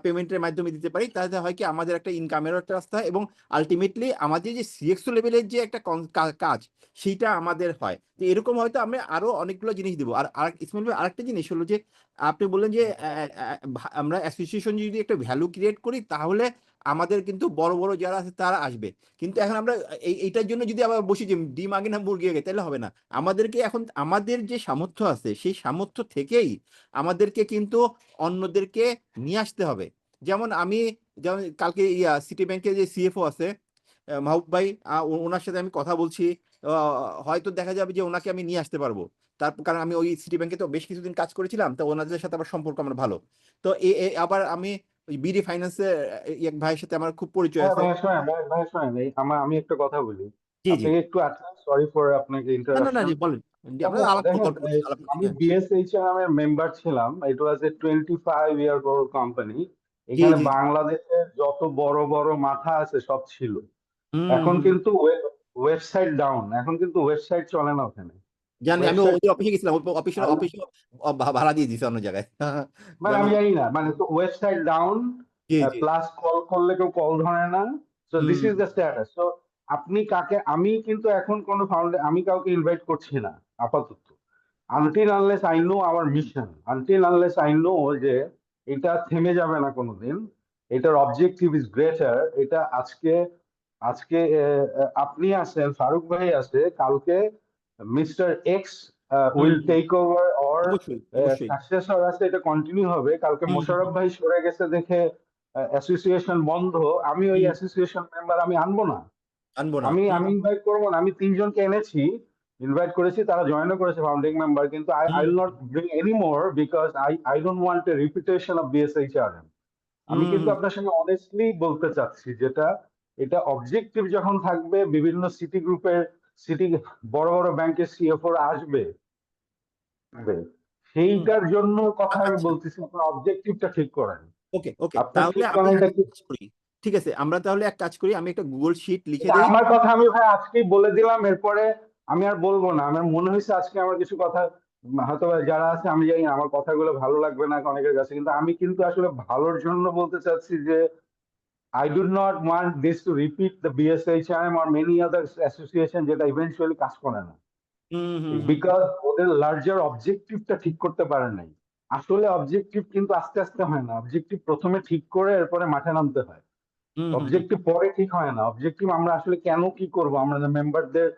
পেমেন্টের মাধ্যমে দিতে পারি। তাহলে হয় কি আমাদের একটা ইনকামেরও একটা রাস্তা, এবং আলটিমেটলি আমাদের যে সিএক্সও লেভেলের যে একটা কাজ সেইটা আমাদের হয়। তো এরকম হয়তো আমরা আরো অনেকগুলো জিনিস দেবো। আর ইসমাইল ভাই আরেকটা জিনিস হলো যে আপনি বললেন যে আমরা অ্যাসোসিয়েশন যদি একটা ভ্যালু ক্রিয়েট করি তাহলে আমাদের কিন্তু বড় বড় যারা আছে তারা আসবে। কিন্তু এখন আমরা এইটার জন্য যদি আবার বসি যে ডিম আগে না মুরগি আগে, তাহলে হবে না। আমাদেরকে এখন আমাদের যে সামর্থ্য আছে সেই সামর্থ্য থেকেই আমাদেরকে কিন্তু অন্যদেরকে নিয়ে আসতে হবে। যেমন যেমন কালকে সিটি ব্যাংকের যে সিএফও আছে মাহবুব ভাই, ওনার সাথে আমি কথা বলছি, হয়তো দেখা যাবে যে ওনাকে আমি নিয়ে আসতে পারবো। কারণ আমি ওই সিটি ব্যাংকে তো বেশ কিছুদিন কাজ করেছিলাম, তো ওনাদের সাথে আমার সম্পর্ক আমার ভালো। তো আবার আমি ওই বিডি ফাইন্যান্সের এক ভাইয়ের সাথে আমার খুব পরিচয় আছে। ভাই শোনেন, আমি একটা কথা বলি জি জি, আপনাকে একটু, সরি ফর আপনাকে না না না ইন্টারাপশন। জি বলেন, জি, আমরা আলাপ দেখেন, গল্প করছি, আলাপ করছি, আমি হ্যাঁ। বিএসএইচএম এর মেম্বার ছিলাম। ইট ওয়াজ এ 25 year old কোম্পানি। জি এখানে জি, বাংলাদেশের যত বড় বড় মাথা আছে সব ছিল। হুম এখন হুম, কিন্তু ওয়েবসাইট ডাউন, এখন কিন্তু ওয়েবসাইট চলে না ওখানে। জানি আমি ওয়েবসাইট ওই অফিসে গেছিলাম, অফিসে ভাড়া দিয়ে দিয়েছে অন্য জায়গায়। মানে জানি, আমি জানি না, মানে তো ওয়েবসাইট ডাউন, জি জি, প্লাস কল করলে কেউ কল ধরে না। So this hmm is the status. So আপনি কাকে, আমি কিন্তু এখন কোনো আমি কাউকে ইনভাইট করছি না আপাতত, until unless I know our mission, until unless I know যে এটা থেমে যাবে না কোনোদিন, এটার অবজেক্টিভ ইজ গ্রেটার। এটা আজকে আজকে আপনি আছেন, ফারুক ভাই আছে, কালকে mister X will hmm, take over, or অবশ্যই অবশ্যই, সাকসেসর আছে, এটা কন্টিনিউ হবে। কালকে হুম মোশাররফ ভাই সরে গেছে দেখে অ্যাসোসিয়েশন বন্ধ, আমি ওই হুম, অ্যাসোসিয়েশন মেম্বার আমি আনবো না, আনবো না, আমি ইনভাইট করবো না। আমি 3 জনকে এনেছি, ইনভাইট করেছি, তারা জয়েনও করেছে ফাউন্ডিং মেম্বার, কিন্তু I hmm will not bring any more because I don't want a repetition of BSHRM. আমি হুম কিন্তু হুম, আপনার সঙ্গে অনেস্টলি বলতে চাচ্ছি, যেটা এটা অবজেক্টিভ যখন থাকবে, বিভিন্ন সিটি গ্রুপের বড় বড় ব্যাংকের সিএফও আসবে, সেইটার জন্য কথা আমি আচ্ছা, বলতেছি, আপনার অবজেক্টিভটা ঠিক করেন। ওকে ওকে, আপনি তাহলে ঠিক আমি করেন, এটা একটা কি? কাজ করি, ঠিক আছে, আমরা তাহলে এক কাজ করি, আমি একটা গুগল শিট লিখে এটা দেই। আমার কথা, আমি ভাই আজকেই বলে দিলাম, এরপরে আমি আর বলবো না। আমার মনে হয়েছে আজকে আমার কিছু কথা হয়তো বা যারা আছে, আমি জানি না, আমার কথাগুলো ভালো লাগবে না অনেকের কাছে, কিন্তু আমি কিন্তু আসলে ভালোর জন্য বলতে চাচ্ছি যে I do not want this to repeat the BSHM or many other association যেটা ইভেন্চুয়ালি কাজ করে না, হুম হুম হুম, বিকজ ওদের লার্জার অবজেক্টিভটা ঠিক করতে পারে নাই। আসলে অবজেক্টিভ কিন্তু আস্তে আস্তে হয় না, অবজেক্টিভ প্রথমে ঠিক করে এরপরে মাঠে নামতে হয়, হুম হুম, অবজেক্টিভ পরে ঠিক হয় না। অবজেক্টিভ আমরা আসলে কেন কি করব, আমরা মেম্বারদের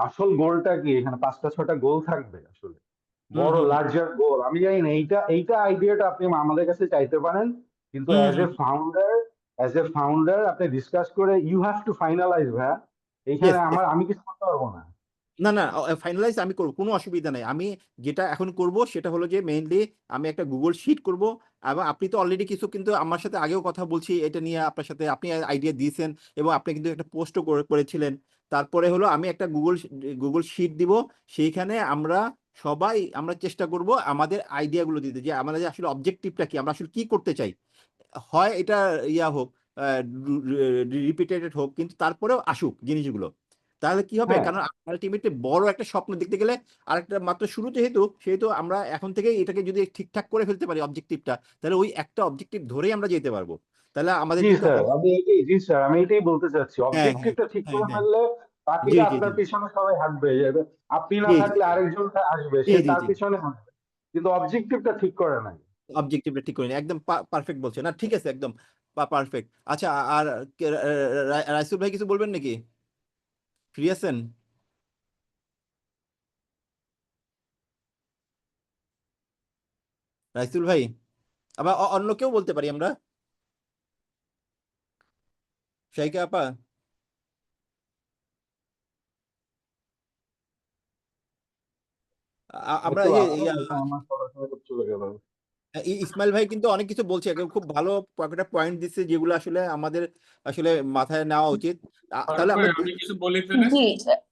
আসল গোলটা কি, এখানে 5টা 6টা গোল থাকবে আসলে, হুম বড় হুম, লার্জার গোল। আমি জানি না, এইটা আইডিয়াটা আপনি আমাদের কাছে চাইতে পারেন, কিন্তু হুম অ্যাজ এ হুম, ফাউন্ডার আপনি ডিসকাস করে ইউ হ্যাভ টু ফাইনালাইজ ভাইয়া। এইখানে ইয়েস, আমি কিছু করতে পারবো না। না না, ফাইনালাইজ আমি করবো, কোনো অসুবিধা নাই। আমি যেটা এখন করব সেটা হলো যে মেইনলি আমি একটা গুগল শিট করব, এবং আপনি তো অলরেডি কিছু কিন্তু আমার সাথে আগেও কথা বলছি এটা নিয়ে, আপনার সাথে আপনি আইডিয়া দিয়েছেন, এবং আপনি কিন্তু একটা পোস্টও করেছিলেন। তারপরে হলো আমি একটা গুগল শিট দিব, সেইখানে আমরা চেষ্টা করব আমাদের আইডিয়াগুলো দিতে, যে আমাদের আসলে অবজেক্টিভটা কি, আমরা আসলে কি করতে চাই। হয় এটা হোক, রিপিটেটেড হোক, কিন্তু তারপরেও আসুক জিনিসগুলো। তাহলে কি হবে, হ্যাঁ, কারণ আলটিমেটলি বড় একটা স্বপ্ন দেখতে গেলে আরেকটা মাত্র শুরু, সেহেতু আমরা এখন থেকে এটাকে যদি ঠিকঠাক করে ফেলতে পারি অবজেক্টিভটা, তাহলে ওই একটা অবজেক্টিভ ধরেই আমরা যেতে পারবো। তাহলে আমাদের জি কিন্তু স্যার, জি স্যার, আমি এটাই বলতে চাচ্ছি, হ্যাঁ হ্যাঁ অবজেক্টিভটা ঠিক হ্যাঁ করে হ্যাঁ, ফেললে জি বাকিরা জি জি আপনার পিছনে সবাই হাঁটবে। আপনি না জি জি থাকলে আরেকজন আসবে, জি সে জি তার জি, পিছনে হাঁটবে, কিন্তু অবজেক্টিভটা ঠিক করে নাই। অবজেক্টিভটা ঠিক করে নিই, একদম পারফেক্ট বলছে না, ঠিক আছে, একদম পারফেক্ট। আচ্ছা, আর রাইসুল ভাই কিছু বলবেন নাকি, ফ্রি আছেন? রাইসুল ভাই, আবার অন্য কেউ বলতে পারি আমরা, শাইকা আপা, আমরা একটু এই যে আসুন, আমার পড়াশোনা করতে চলে গেল। ইসমাইল ভাই কিন্তু অনেক কিছু বলছে, একদম খুব ভালো একটা পয়েন্ট দিচ্ছে, যেগুলো আসলে আমাদের আসলে মাথায় নেওয়া উচিত। ফারুক তাহলে ভাই, আমরা আমি কিছু বলি তাহলে। জি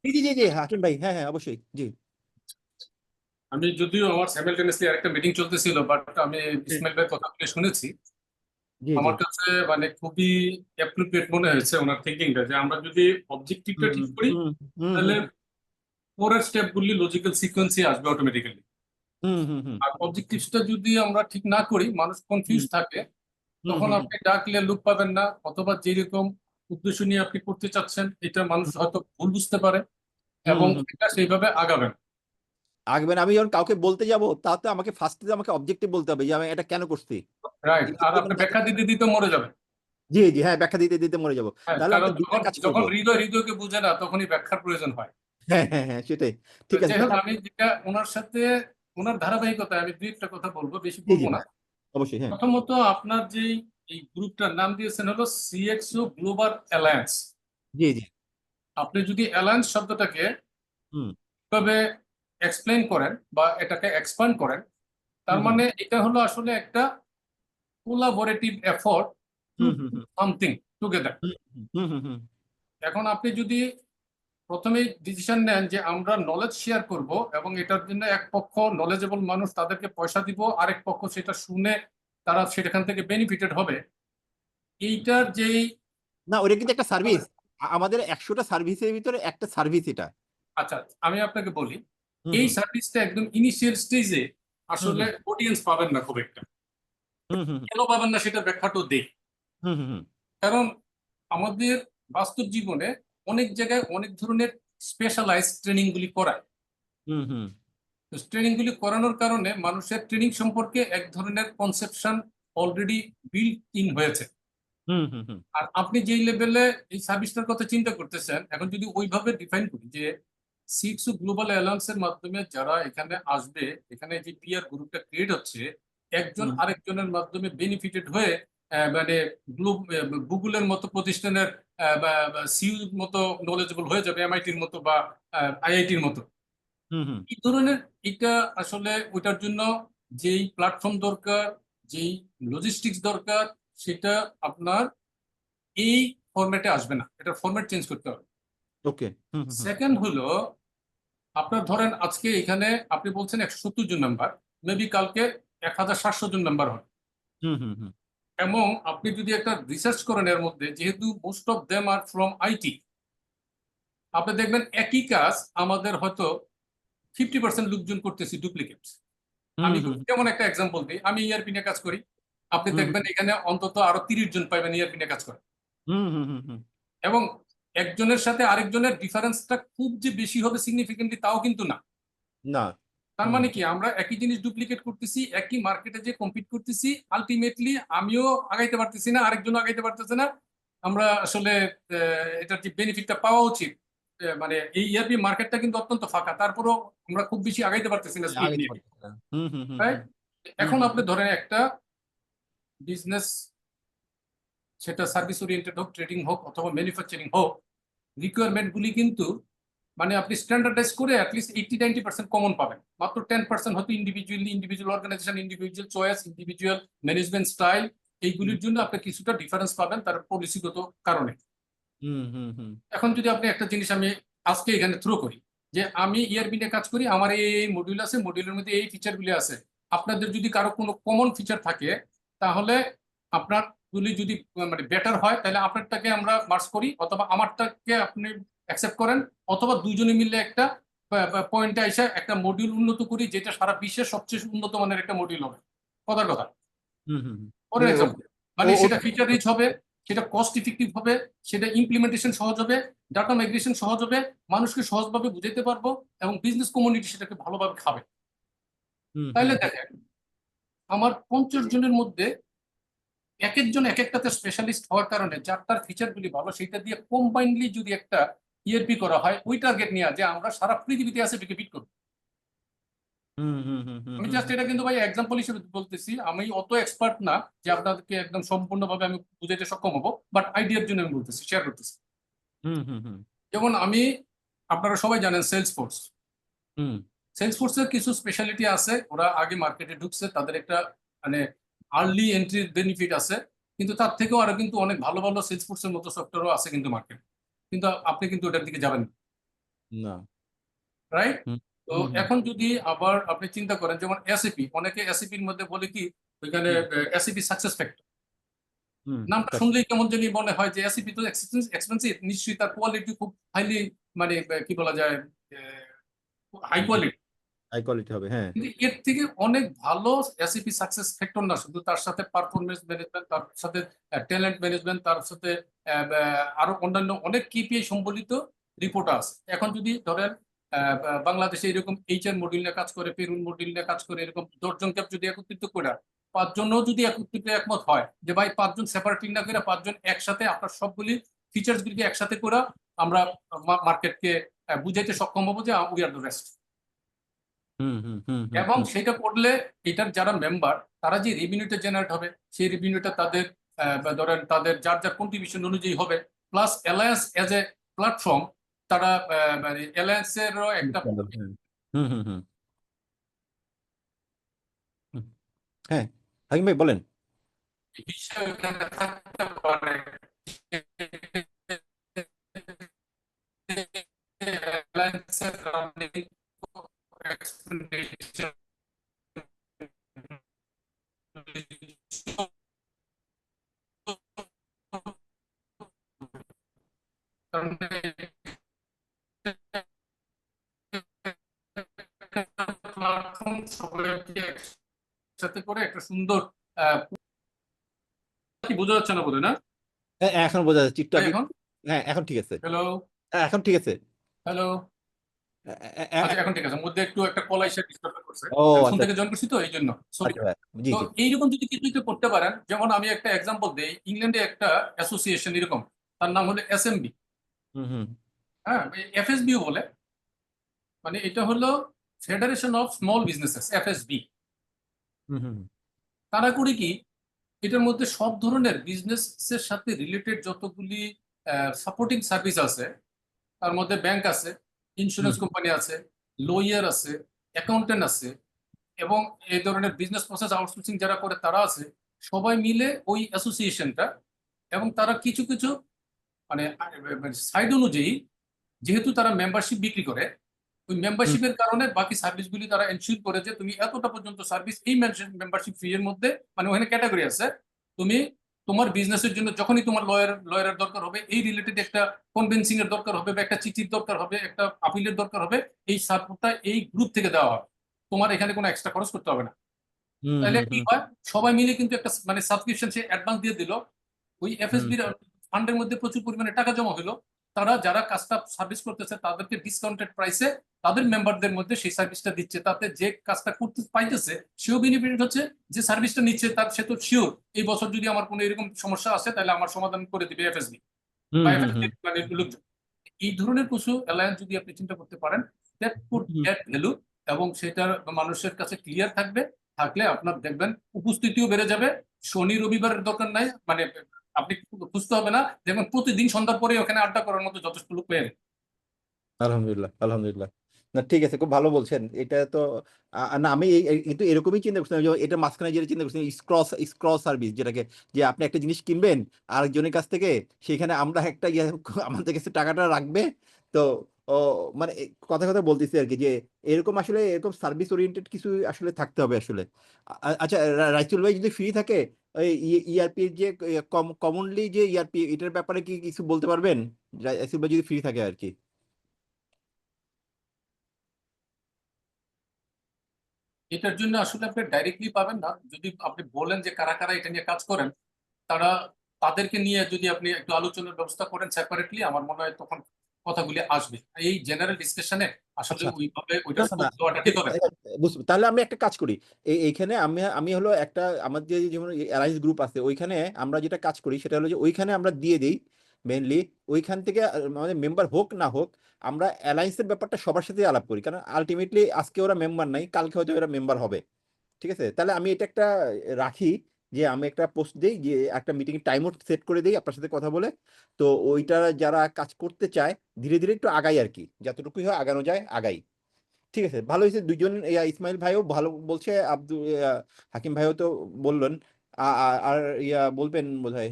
জি জি জি জি, হাসান ভাই, হ্যাঁ হ্যাঁ অবশ্যই, জি আমি যদিও আমার সাইমালটেনিয়াসলি আরেকটা মিটিং চলতেছিল, বাট আমি হুম, ইসমাইল ভাইয়ের কথাগুলো শুনেছি। জি জি আমার কাছে মানে খুবই অ্যাপ্রোপ্রিয়েট মনে হয়েছে ওনার থিঙ্কিংটা, যে আমরা যদি অবজেক্টিভটা ঠিক করি হুম হুম তাহলে পরের স্টেপগুলি লজিক্যাল সিকোয়েন্সে আসবে অটোমেটিক্যালি। হুম হুম হুম আর অবজেক্টিভসটা যদি আমরা ঠিক না করি, মানুষ কনফিউজ থাকে, হুম তখন হুম আপনি ডাকলে লুক পাবেন না, অথবা যেরকম উদ্দেশ্য নিয়ে আপনি করতে চাচ্ছেন এটা মানুষ হয়তো ভুল বুঝতে পারে এবং হুম। এটা সেইভাবে আগাবেন। আগবেন আমি যখন কাউকে বলতে যাব তাতে আমাকে ফার্স্টে আমাকে অবজেক্টিভ বলতে হবে যে আমি এটা কেন করছি। রাইট, এই আর যে আপনি মানে ব্যাখ্যা দিতে দিতে মরে যাবেন। জি জি হ্যাঁ, ব্যাখ্যা দিতে দিতে মরে যাব। হ্যাঁ, তাহলে কারণ আমরা দুইটা যখন কাজ করব। যখন হৃদয় হৃদয়কে বুঝে না, তখনই ব্যাখ্যার প্রয়োজন হয়। হ্যাঁ হ্যাঁ হ্যাঁ সেটাই। তো ঠিক আছে যাই হোক, তাহলে আমি যেটা ওনার সাথে ওনার ধারাবাহিকতায় আমি দুই একটা কথা বলবো, বেশি জি বলবো জি না। অবশ্যই হ্যাঁ। প্রথমত, আপনার যে এই গ্রুপটার নাম দিয়েছেন হলো সিএক্সও গ্লোবাল অ্যালায়েন্স। জি জি আপনি যদি অ্যালায়েন্স শব্দটাকে হুম তবে এক্সপ্লেইন করেন বা এটাকে এক্সপ্যান্ড করেন, তার হুম মানে এটা হলো আসলে একটা collaborative effort to hmm hmm hmm something together. হুম হুম হুম হুম এখন আপনি যদি প্রথমেই ডিসিশন নেন যে আমরা নলেজ শেয়ার করব এবং এটার জন্য এক পক্ষ নলেজেবল মানুষ, তাদেরকে পয়সা দিব, আরেক পক্ষ সেটা শুনে তারা সেখান থেকে বেনিফিটেড হবে, এইটার যেই না ওটা কিন্তু একটা সার্ভিস। আমাদের 100টা সার্ভিসের ভিতরে একটা সার্ভিস এটা। আচ্ছা, আমি আপনাকে বলি, হুম এই হুম সার্ভিসটা একদম ইনিশিয়াল স্টেজে হুম আসলে অডিয়েন্স পাবেন না খুব একটা। হুম হুম কেন পাবেন না সেটা ব্যাখ্যাটাও দেই। হুম হুম হুম কারণ আমাদের বাস্তব জীবনে অনেক জায়গায় অনেক ধরনের স্পেশালাইজ ট্রেনিং গুলি করায়। হুম হুম ট্রেনিং গুলি করানোর কারণে মানুষের ট্রেনিং সম্পর্কে এক ধরনের কনসেপশন অলরেডি বিল্ট ইন হয়েছে। হুম হুম হুম আর আপনি যেই লেভেলে এই সার্ভিসটার কথা চিন্তা করতেছেন, এখন যদি ওইভাবে ডিফাইন করি যে সিক্স গ্লোবাল অ্যালায়েন্সের মাধ্যমে যারা এখানে আসবে, এখানে যে পিয়ার গ্রুপটা ক্রিয়েট হচ্ছে, একজন হুম। আরেকজনের মাধ্যমে বেনিফিটেড হয়ে মানে গুগলের মতো প্রতিষ্ঠানের সিইউর মতো নলেজেবল হয়ে যাবে, এমআইটির মতো বা আইআইটির মতো। হুম হুম এই ধরনের, এটা আসলে ওইটার জন্য যেই প্ল্যাটফর্ম দরকার, যেই লজিস্টিক্স দরকার, সেটা আপনার এই ফরম্যাটে আসবে না, এটা ফরম্যাট চেঞ্জ করতে হবে। ওকে হুম হুম হুম সেকেন্ড হলো, আপনার ধরেন আজকে এখানে আপনি বলছেন 170 জন মেম্বার, মেবি কালকে 1700 জন মেম্বার হবে। হুম হুম হুম এবং আপনি যদি একটা রিসার্চ করেন এর মধ্যে, যেহেতু most of them are from IT, আপনি দেখবেন একই কাজ আমাদের হয়তো 50% লোকজন করতেছি ডুপ্লিকেট। আমি হুম যেমন একটা এক্সাম্পল দিই, আমি ইআরপি নিয়ে কাজ করি, আপনি হুম দেখবেন এখানে অন্তত আরো 30 জন পাইবেন ইআরপি নিয়ে কাজ করে, হুম হুম হুম হুম এবং একজনের সাথে আরেকজনের ডিফারেন্সটা খুব যে বেশি হবে সিগনিফিকেন্টলি তাও কিন্তু না। না তার হুম মানে কি, আমরা একই জিনিস ডুপ্লিকেট করতেছি, একই মার্কেটে যে কম্পিট করতেছি, আলটিমেটলি আমিও আগাইতে পারতেছি না, আরেকজনও আগাইতে পারতেছে না। আমরা আসলে এটার যে বেনিফিটটা পাওয়া উচিত, মানে এই ইআরপি মার্কেটটা কিন্তু অত্যন্ত ফাঁকা, তারপরও আমরা খুব বেশি আগাইতে পারতেছি না স্পিড আগে নিয়ে। হুম হুম হুম রাইট? হুম এখন হুম আপনি ধরেন একটা বিজনেস, সেটা সার্ভিস ওরিয়েন্টেড হোক, ট্রেডিং হোক অথবা ম্যানুফ্যাকচারিং হোক, রিকোয়ারমেন্ট গুলি কিন্তু মানে আপনি স্ট্যান্ডার্ডাইজ করে অ্যাটলিস্ট 80-90% কমন পাবেন, মাত্র 10% হয়তো individual organisation, individual choice, individual management style, এইগুলির জন্য আপনি কিছুটা ডিফারেন্স পাবেন তার পলিসিগত কারণে। হুম হুম হুম এখন যদি আপনি একটা জিনিস আমি আজকে এখানে থ্রো করি, যে আমি ইআরপি নিয়ে কাজ করি, আমার এই মডিউল আছে, মডিউলের মধ্যে এই ফিচারগুলি আছে, আপনাদের যদি কারো কোনো কমন ফিচার থাকে, তাহলে আপনার গুলি যদি মানে বেটার হয়, তাহলে আপনারটাকে আমরা মার্জ করি, অথবা আমারটাকে আপনি অ্যাকসেপ্ট করেন, অথবা দুজনে মিলে একটা পয়েন্টে এসে একটা মডিউল উন্নত করি, যেটা সারা বিশ্বের সবচেয়ে উন্নত মানের একটা মডিউল হবে। কথার কথা, হুম হুম ফর মানে এক্সাম্পল, মানে ও- সেটা ফিচার রিচ হবে, সেটা কস্ট ইফেক্টিভ হবে, সেটা ইমপ্লিমেন্টেশন সহজ হবে, ডাটা মাইগ্রেশন সহজ হবে, মানুষকে সহজভাবে বুঝাইতে পারবো, এবং বিজনেস কমিউনিটি সেটাকে ভালোভাবে খাবে। হুম হুম তাইলে দেখেন, আমার 50 জনের মধ্যে এক একজন এক একটাতে স্পেশালিস্ট হওয়ার কারণে যার তার ফিচারগুলি ভালো, সেটা দিয়ে কম্বাইনলি যদি একটা ইআরপি করা হয়, ওই টার্গেট নিয়ে যে আমরা সারা পৃথিবীতে আছে বিট করবো। হুম হুম হুম হুম আমি হুম জাস্ট এটা কিন্তু ভাই এক্সাম্পল হিসেবে বলতেছি, আমি অত এক্সপার্ট না যে আপনাদেরকে একদম সম্পূর্ণভাবে আমি বুঝাইতে সক্ষম হবো, বাট আইডিয়ার জন্য আমি বলতেছি, শেয়ার করতেছি। হুম হুম হুম যেমন আমি, আপনারা সবাই জানেন সেলসফোর্স, হুম সেলসফোর্সের কিছু স্পেশালিটি আছে, ওরা আগে মার্কেটে ঢুকছে, তাদের একটা মানে আর্লি এন্ট্রির বেনিফিট আছে, কিন্তু তার থেকেও আরো কিন্তু অনেক ভালো ভালো সেলসফোর্সের মতো সফটওয়্যারও আছে কিন্তু মার্কেট, কিন্তু আপনি কিন্তু ওটার দিকে যাবেন, না রাইট? হুম তো হুম হুম এখন যদি আবার আপনি চিন্তা করেন, যেমন এসএপি, অনেকে এসএপির মধ্যে বলে কি ওইখানে হুম এসএপি সাকসেস ফ্যাক্টর, নামটা শুনলেই কেমন জানি মনে হয় যে এসিপি তো এক্সপেন্সিভ, নিশ্চয়ই তার কোয়ালিটি খুব হাইলি, মানে কি বলা যায়, হাই কোয়ালিটি। হাই কোয়ালিটি হবে, হ্যাঁ। কিন্তু এর থেকে অনেক ভালো এসিপি সাকসেস ফ্যাক্টর না, শুধু তার সাথে পারফরমেন্স ম্যানেজমেন্ট, তার সাথে ট্যালেন্ট ম্যানেজমেন্ট, তার সাথে আরো অন্যান্য অনেক কেপিআই সম্বলিত রিপোর্ট আছে। এখন যদি ধরেন বাংলাদেশে এরকম এইচআর মডিউল নিয়ে কাজ করে, পেরুল মডিউল নিয়ে কাজ করে, এরকম 10 জনকে যদি একত্রিত করে 5 জনও যদি একত্রিত একমত হয় যে ভাই 5 জন সেপারেটলি না করে 5 জন একসাথে আপনার সবগুলি ফিচার্স গুলিকে একসাথে করে আমরা মার্কেটকে বুঝাইতে সক্ষম হবো যে উই আর দ্য বেস্ট। এবং সেটা করলে এটার যারা মেম্বার, তারা যে রেভিনিউটা জেনারেট হবে, সেই রেভিনিউটা তাদের ধরেন তাদের যার যার কন্ট্রিবিউশন অনুযায়ী হবে, plus alliance as a platform, তারা মানে অ্যালায়েন্সেরও একটা হ্যাঁ, হাকিম ভাই বলেন। হিসাব এখানে থাকতে পারে। অ্যালায়েন্সের রানিং এক্সপেন্ডিচার প্ল্যাটফর্ম সবাইকে একসাথে করে একটা সুন্দর কি বোঝা যাচ্ছে না বোধ হয়, না হ্যাঁ, এখন বোঝা যাচ্ছে একটু ভাই? আগে। এখন হ্যাঁ, এখন ঠিক আছে। হ্যালো, হ্যাঁ, এখন ঠিক আছে। হ্যালো, আচ্ছা এখন ঠিক আছে। মধ্যে একটু একটা কল এসে ডিস্টার্ব করছে, ও আমি ফোন আচ্ছা থেকে জয়েন করছি তো এই জন্য সরি। আচ্ছা, জি তো জি। এইরকম যদি কিছু কিছু করতে পারেন, যেমন আমি একটা এক্সাম্পল দেই, ইংল্যান্ডে একটা অ্যাসোসিয়েশন এরকম, তার নাম হলো এসএমবি, হুম হ্যাঁ এফএসবিও বলে, মানে এটা হলো federation of small businesses, FSB. হুম তারা করে কি, এটার মধ্যে সব ধরনের বিজনেসের সাথে রিলেটেড যতগুলি সাপোর্টিং সার্ভিস আছে, তার মধ্যে ব্যাংক আছে, ইন্স্যুরেন্স কোম্পানি আছে, লয়ার আছে, অ্যাকাউন্টেন্ট আছে, এবং এই ধরনের বিজনেস প্রসেস আউটসোর্সিং যারা করে তারা আছে, সবাই মিলে ওই অ্যাসোসিয়েশনটা। এবং তারা কিছু কিছু মানে সাইড অনুযায়ী, যেহেতু তারা মেম্বারশিপ বিক্রি করে, ওই মেম্বারশিপের কারণে বাকি সার্ভিসগুলি তারা এনশিওর করে যে তুমি এতটা পর্যন্ত সার্ভিস এই মেম্বারশিপ ফি এর মধ্যে, মানে ওখানে ক্যাটাগরি আছে, তুমি তোমার বিজনেসের জন্য যখনই তোমার লয়ারের দরকার হবে, এই রিলেটেড একটা কনভিন্সিং এর দরকার হবে, বা একটা চিঠির দরকার হবে, একটা আপিলের দরকার হবে, এই সাপোর্টটা এই গ্রুপ থেকে দেওয়া হবে, তোমার এখানে কোনো এক্সট্রা খরচ করতে হবে না। তাহলে কি হয়, সবাই মিলে কিন্তু একটা মানে সাবস্ক্রিপশন সে অ্যাডভান্স দিয়ে দিল, ওই এফএসবির ফান্ডের মধ্যে প্রচুর পরিমাণে টাকা জমা হলো, তারা যারা কাজটা সার্ভিস করতেছে তাদেরকে ডিসকাউন্টেড প্রাইসে তাদের মেম্বারদের মধ্যে সেই সার্ভিসটা দিচ্ছে, তাতে যে কাজটা করতে পাইতেছে সেও বেনিফিট হচ্ছে, যে সার্ভিসটা নিচ্ছে তার সে তো শিওর এই বছর যদি আমার কোনো এরকম সমস্যা আসে তাহলে আমার সমাধান করে দিবে এফএসবি বা এফএসবি মানে লোকজন। এই ধরনের কিছু অ্যালায়েন্স যদি আপনি চিন্তা করতে পারেন, দ্যাট কুড অ্যাড ভ্যালু, এবং সেটা মানুষের কাছে ক্লিয়ার থাকবে, থাকলে আপনার দেখবেন উপস্থিতিও বেড়ে যাবে, শনি রবিবারের দরকার নাই, মানে আপনি খুঁজতে হবে না, দেখবেন প্রতিদিন সন্ধ্যার পরে ওখানে আড্ডা করার মতো যথেষ্ট লোক পেয়ে যাবেন। আলহামদুলিল্লাহ আলহামদুলিল্লাহ। না ঠিক আছে, খুব ভালো বলছেন। এটা তো না আমি কিন্তু এরকমই চিন্তা করছিলাম যে এটা মাঝখানে যেটা চিন্তা করছিলাম স্ক্রস সার্ভিস, যেটাকে যে আপনি একটা জিনিস কিনবেন আরেকজনের কাছ থেকে, সেখানে আমরা একটা আমাদের কাছে টাকাটা রাখবে। তো ও মানে কথা কথা বলতেছি আর কি, যে এরকম আসলে এরকম সার্ভিস ওরিয়েন্টেড কিছু আসলে থাকতে হবে আসলে। আচ্ছা, রাইসুল ভাই যদি ফ্রি থাকে ওই ইআরপি যে কমনলি যে ইআরপি, এটার ব্যাপারে কি কিছু বলতে পারবেন রাইসুল ভাই যদি ফ্রি থাকে আর কি? এটার জন্য আসলে আপনি ডাইরেক্টলি পাবেন না, যদি আপনি বলেন যে কারা কারা এটা নিয়ে কাজ করেন, তারা তাদেরকে নিয়ে যদি আপনি একটু আলোচনার ব্যবস্থা করেন সেপারেটলি, আমার মনে হয় তখন কথাগুলি আসবে। এই জেনারেল ডিসকাশনে আসলে আচ্ছা, ওইভাবে ওইটা না না স্কোপ না, দেওয়াটা ঠিক হবে না। তাহলে আমি একটা কাজ করি। এইখানে আমি আমি হলো একটা আমাদের যেমন অ্যালায়েন্স গ্রুপ আছে, ওইখানে আমরা যেটা কাজ করি সেটা হলো যে ওইখানে আমরা দিয়ে দিই মেনলি, ওইখান থেকে আমাদের মেম্বার হোক না হোক, আমরা অ্যালায়েন্সের ব্যাপারটা সবার সাথে আলাপ করি, কারণ আলটিমেটলি আজকে ওরা মেম্বার নাই, কালকে হয়তো ওরা মেম্বার হবে। ঠিক আছে, তাহলে আমি এটা একটা রাখি, যে আমি একটা পোস্ট দিই, যে একটা মিটিং টাইমও সেট করে দিই আপনার সাথে কথা বলে। তো ওইটা যারা কাজ করতে চায় ধীরে ধীরে একটু আগাই আর কি, যতটুকুই হয় আগানো যায় আগাই। ঠিক আছে, ভালো হয়েছে দুইজন, ইসমাইল ভাইও ভালো বলছে, হাকিম ভাইও তো বললেন। আর বলবেন বোধহয়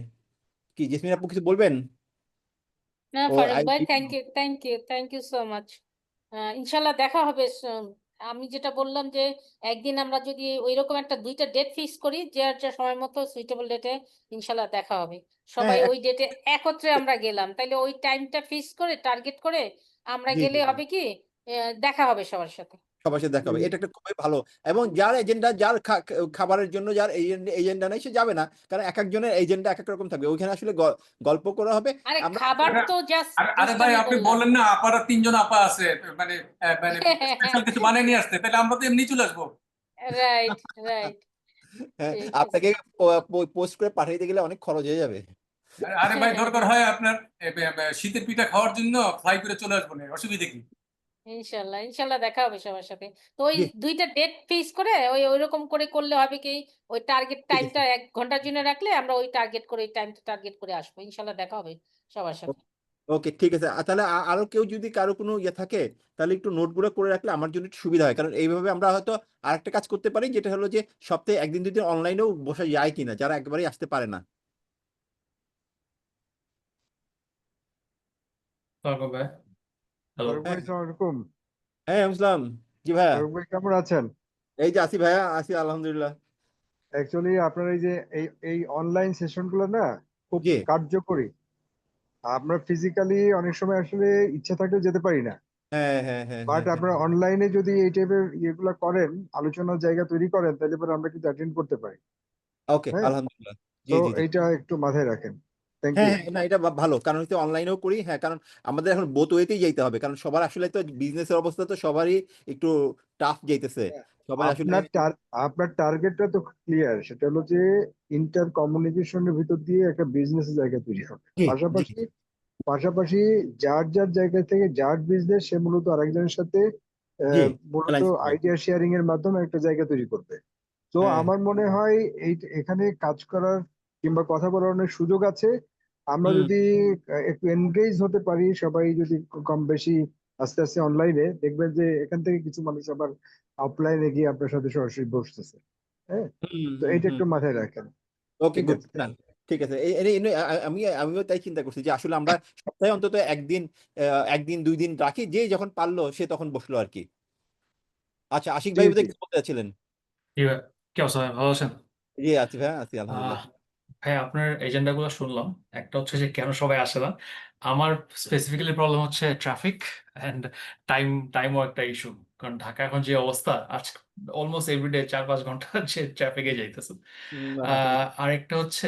কি, জেসমিন আপু কিছু বলবেন? না ও ফারুক ভাই, থ্যাংক ইউ সো মাচ। ইনশাল্লাহ দেখা হবে আমি যেটা বললাম যে একদিন আমরা যদি ওইরকম একটা 2টা ডেট ফিক্স করি, যে আর যে সময় মতো সুইটেবল ডেটে ইনশাল্লাহ দেখা হবে, সবাই হ্যাঁ ওই ডেটে একত্রে আমরা গেলাম, তাইলে ওই টাইমটা ফিক্স করে টার্গেট করে আমরা জি গেলে জি জি হবে কি দেখা হবে সবার সাথে। সবার সাথে দেখা হবে, এটা একটা খুবই ভালো। এবং যার এজেন্ডা, যার খাবারের জন্য যার এজেন্ডা নেই, সে যাবে না, কারণ এক একজনের এজেন্ডা এক এক রকম থাকবে। ওইখানে আসলে গল্প করা হবে। আরে আমরা খাবার তো জাস্ট আরে ভাই, দুষ্টামি আপনি করলাম। বললেন না আপারা 3 জন আপা আছে, মানে মানে স্পেশাল কিছু বানিয়ে নিয়ে আসতে, তাহলে আমরা তো এমনি চলে আসবো। রাইট রাইট, হ্যাঁ, ঠিক আপনাকে আছে। পোস্ট করে পাঠাইতে গেলে অনেক খরচ হয়ে যাবে। আরে ভাই, দরকার হয় আপনার শীতের পিঠা খাওয়ার জন্য ফ্লাই করে চলে আসবো না, অসুবিধা কি? ইনশাল্লাহ ইনশাল্লাহ দেখা হবে সবার সাথে। তো ওই জি 2টা ডেট ফিক্স করে ওইরকম করে করলে হবে কি, ওই টার্গেট ঠিক আছে। টাইমটা 1 ঘন্টার জন্য রাখলে আমরা ওই টার্গেট করে ওই টাইমটা টার্গেট করে আসবো, ইনশাল্লাহ দেখা হবে সবার সাথে। ওকে, ঠিক আছে। তাহলে আরো কেউ যদি কারো কোনো ইয়ে থাকে, তাহলে একটু নোটগুলো করে রাখলে আমার জন্য একটু সুবিধা হয়। কারণ এইভাবে আমরা হয়তো আরেকটা কাজ করতে পারি, যেটা হলো যে সপ্তাহে একদিন দুদিন অনলাইনেও বসা যায় কিনা, যারা একবারেই আসতে পারে না। ফারুক ভাই, হ্যালো। ফারুক ভাই, সালাম আলাইকুম। হ্যাঁ বুঝলাম। জি ভাইয়া। ফারুক ভাই কেমন আছেন? এই যে আসি ভাইয়া, আসি আলহামদুলিল্লাহ। অ্যাকচুয়ালি আপনার এই যে এই অনলাইন সেশন গুলো না খুব জি কার্যকরী। আমরা ফিজিক্যালি অনেক সময় আসলে ইচ্ছা থাকলেও যেতে পারি না, হ্যাঁ হ্যাঁ হ্যাঁ বাট হ্যাঁ হ্যাঁ। আপনারা অনলাইনে যদি এই টাইপের ইয়েগুলো করেন, আলোচনার জায়গা তৈরি করেন, তাহলে পরে আমরা কিন্তু অ্যাটেন্ড করতে পারি। ওকে হ্যাঁ, আলহামদুলিল্লাহ। জি তো জি জি। এইটা একটু মাথায় রাখেন। থ্যাংক হ্যাঁ ইউ। হ্যাঁ, না এটা ভালো, কারণ হচ্ছে অনলাইনেও করি। হ্যাঁ, কারণ আমাদের এখন বোথ ওয়েতেই যাইতে হবে, কারণ সবার আসলে তো বিজনেসের অবস্থা তো সবারই একটু টাফ যাইতেছে। সবাই আসলে আপনার টার্গেটটা তো ক্লিয়ার, সেটা হলো যে ইন্টার কমিউনিকেশনের ভিতর দিয়ে একটা বিজনেস জায়গা তৈরি হবে। জি জি পাশাপাশি পাশাপাশি যার যার জায়গা থেকে যার বিজনেস, সে মূলত আরেকজনের সাথে জি মূলত অ্যালায়েন্স করবে। আইডিয়া শেয়ারিং এর মাধ্যমে একটা জায়গা তৈরি করবে। তো হ্যাঁ আমার মনে হয় এখানে কাজ করার কিংবা কথা বলার অনেক সুযোগ আছে। আমরা হুম। যদি একটু এনগেজ হতে পারি, সবাই যদি কম বেশি আস্তে আস্তে অনলাইনে, দেখবেন যে এখান থেকে কিছু মানুষ আবার অফলাইনে গিয়ে আপনার সাথে সরাসরি বসতেছে। হ্যাঁ, হুম তো হুম এইটা হুম। একটু মাথায় রাখেন। ওকে ঠিক গুড। আছে। না ঠিক আছে, আমিও তাই চিন্তা করছি যে আসলে আমরা সপ্তাহে অন্তত একদিন, একদিন দুই দিন রাখি, যে যখন পারলো সে তখন বসলো আর কি। আচ্ছা, আশিক জি ভাই জি। বোধহয় কিছু বলতে চাচ্ছিলেন। কি ভাই, কি অবস্থা ভাই, ভালো আছেন? জি আছি ভাই, আছি আহ আলহামদুলিল্লাহ। ভাই, আপনার এজেন্ডা গুলো শুনলাম। একটা হচ্ছে যে কেন সবাই আসে না। আমার স্পেসিফিক্যালি প্রবলেম হচ্ছে ট্রাফিক অ্যান্ড টাইম। টাইমও একটা ইস্যু, কারণ ঢাকা এখন যে অবস্থা, আজ অলমোস্ট এভরিডে 4-5 ঘন্টা যে ট্রাফিকে যাইতেছে। আসলে আরেকটা হচ্ছে,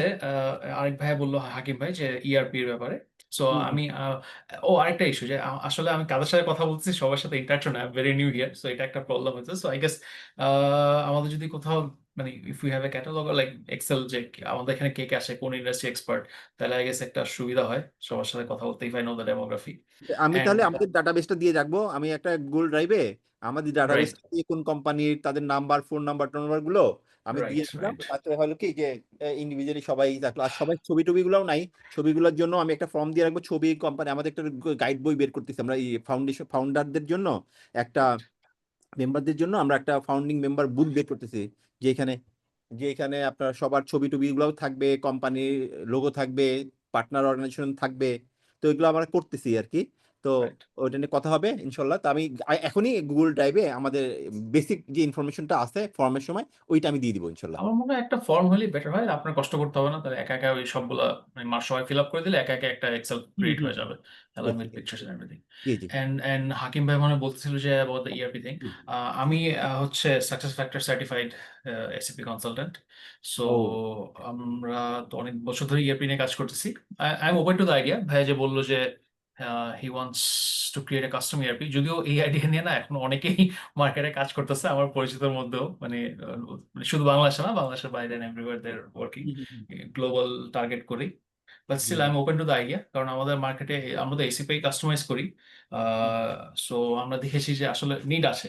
আরেক ভাই বললো, হাকিম ভাই, যে ইআরপির ব্যাপারে। সো হুম হুম। আমি আরেকটা ইস্যু যে আসলে আমি কাদের সাথে কথা বলতেছি, সবার সাথে interaction very new here, so এটা একটা প্রবলেম হচ্ছে। সো আই গেস আমাদের যদি কোথাও, মানে if you have a catalogue like Excel, যে আমাদের এখানে কে কে আসে, কোন ইন্ডাস্ট্রি এক্সপার্ট, তাহলে আই গেস একটা সুবিধা হয় সবার সাথে কথা বলতে, if I know the demography. আমি অ্যান্ড তাহলে আমাদের ডাটাবেসটা দিয়ে রাখবো, আমি একটা গুগল ড্রাইভে আমাদের রাইট ডাটাবেসটা দিয়ে কোন কোম্পানির তাদের নাম্বার, ফোন নাম্বার টোন গুলো আমি দিয়ে রাইট দিলাম। রাইট তাতে হলো কি যে ইন্ডিভিজুয়ালি সবাই থাকলো, আর সবাই ছবি টবি গুলোও নাই। ছবিগুলোর জন্য আমি একটা ফর্ম দিয়ে রাখবো। ছবি কোম্পানি আমাদের একটা গাইড বই বের করতেছি আমরা, এই ফাউন্ডারদের জন্য একটা, মেম্বারদের জন্য আমরা একটা ফাউন্ডিং মেম্বার বুক বের করতেছি, যেখানে যেখানে আপনার সবার ছবি টবি গুলোও থাকবে, কোম্পানির লোগো থাকবে, পার্টনার অর্গানাইজেশন থাকবে। তো এগুলো আমরা করতেছি আর কি। তো রাইট। ওইটা নিয়ে কথা হবে ইনশাল্লাহ। তো আমি এখনই গুগল ড্রাইভে আমাদের বেসিক যে ইনফরমেশনটা আছে ফর্মের সময়, ওইটা আমি দিয়ে দিব ইনশাল্লাহ। আমার মনে হয় একটা ফর্ম হলেই বেটার হয়, আপনার কষ্ট করতে হবে না, তাহলে একা একা ওই সবগুলা, মানে মাস সবাই ফিল আপ করে দিলে একা একা একটা এক্সেল হুম ক্রিয়েট হুম হয়ে যাবে, Yes, along with yes. pictures and everything. G G And হাকিম ভাই মনে হয় বলতেছিল যে about the ERP thing. জি। আমি হচ্ছে success factor certified SAP consultant. So ও আমরা তো অনেক বছর ধরে ERP নিয়ে কাজ করতেছি। I am open to the idea. ভাই যে বললো যে he wants to create a custom ERP, যদিও এই আইডিয়া নিয়ে না এখন অনেকেই মার্কেটে কাজ করতেছে, আমার পরিচিতর মধ্যেও, মানে মানে শুধু বাংলাদেশে না, বাংলাদেশের বাইরে এভরিওয়্যার দেয়ার ওয়ার্কিং হুম, হুম, হুম, গ্লোবাল টার্গেট করি। But hmm, still I am open to the idea, কারণ আমাদের মার্কেটে আমরা তো এসিপি কাস্টমাইজ করি। হুম। সো আমরা দেখেছি যে আসলে নিড আছে,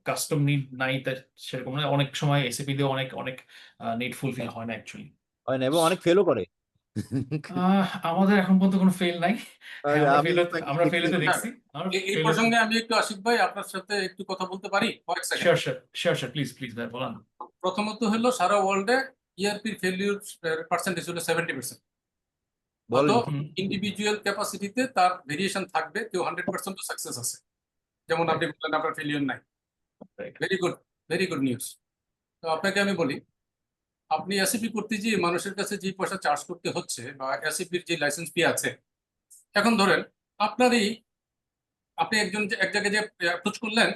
কাস্টম নিড নাই তার সেরকম না। অনেক সময় এসিপি দিয়ে অনেক অনেক নিড ফুলফিল হয় না অ্যাকচুয়ালি। হয় না, এবং অনেক ফেলও করে। আমাদের এখন পর্যন্ত কোনো ফেল নাই। আর হ্যাঁ, আমি আমরা দেখতে ফেলতে হ্যাঁ, দেখছি, আমরা এই ফেল। প্রসঙ্গে আমি একটু আশিক ভাই আপনার সাথে একটু কথা বলতে পারি কয়েক second? Sure sure sure sure, please please ভাই বলেন। প্রথমত হলো সারা ওয়ার্ল্ডে ইআরপির ফেলিউর পার্সেন্টেজ হলো 70%। হয়তো বলেন কি? হুম, ইন্ডিভিজুয়াল ক্যাপাসিটিতে তার ভেরিয়েশন থাকবে, কেউ 100% সাকসেস আছে, যেমন আপনি রাইট বললেন আপনার ফেলিউর নাই। Right. Very good news. তো আপনাকে আমি বলি, আপনি এসিপি করতে গিয়ে মানুষের কাছে যে পয়সা চার্জ করতে হচ্ছে বা এসিপির যে লাইসেন্স ফি আছে, এখন ধরেন আপনারই আপনি এক জায়গায় যে অ্যাপ্রোচ করলেন,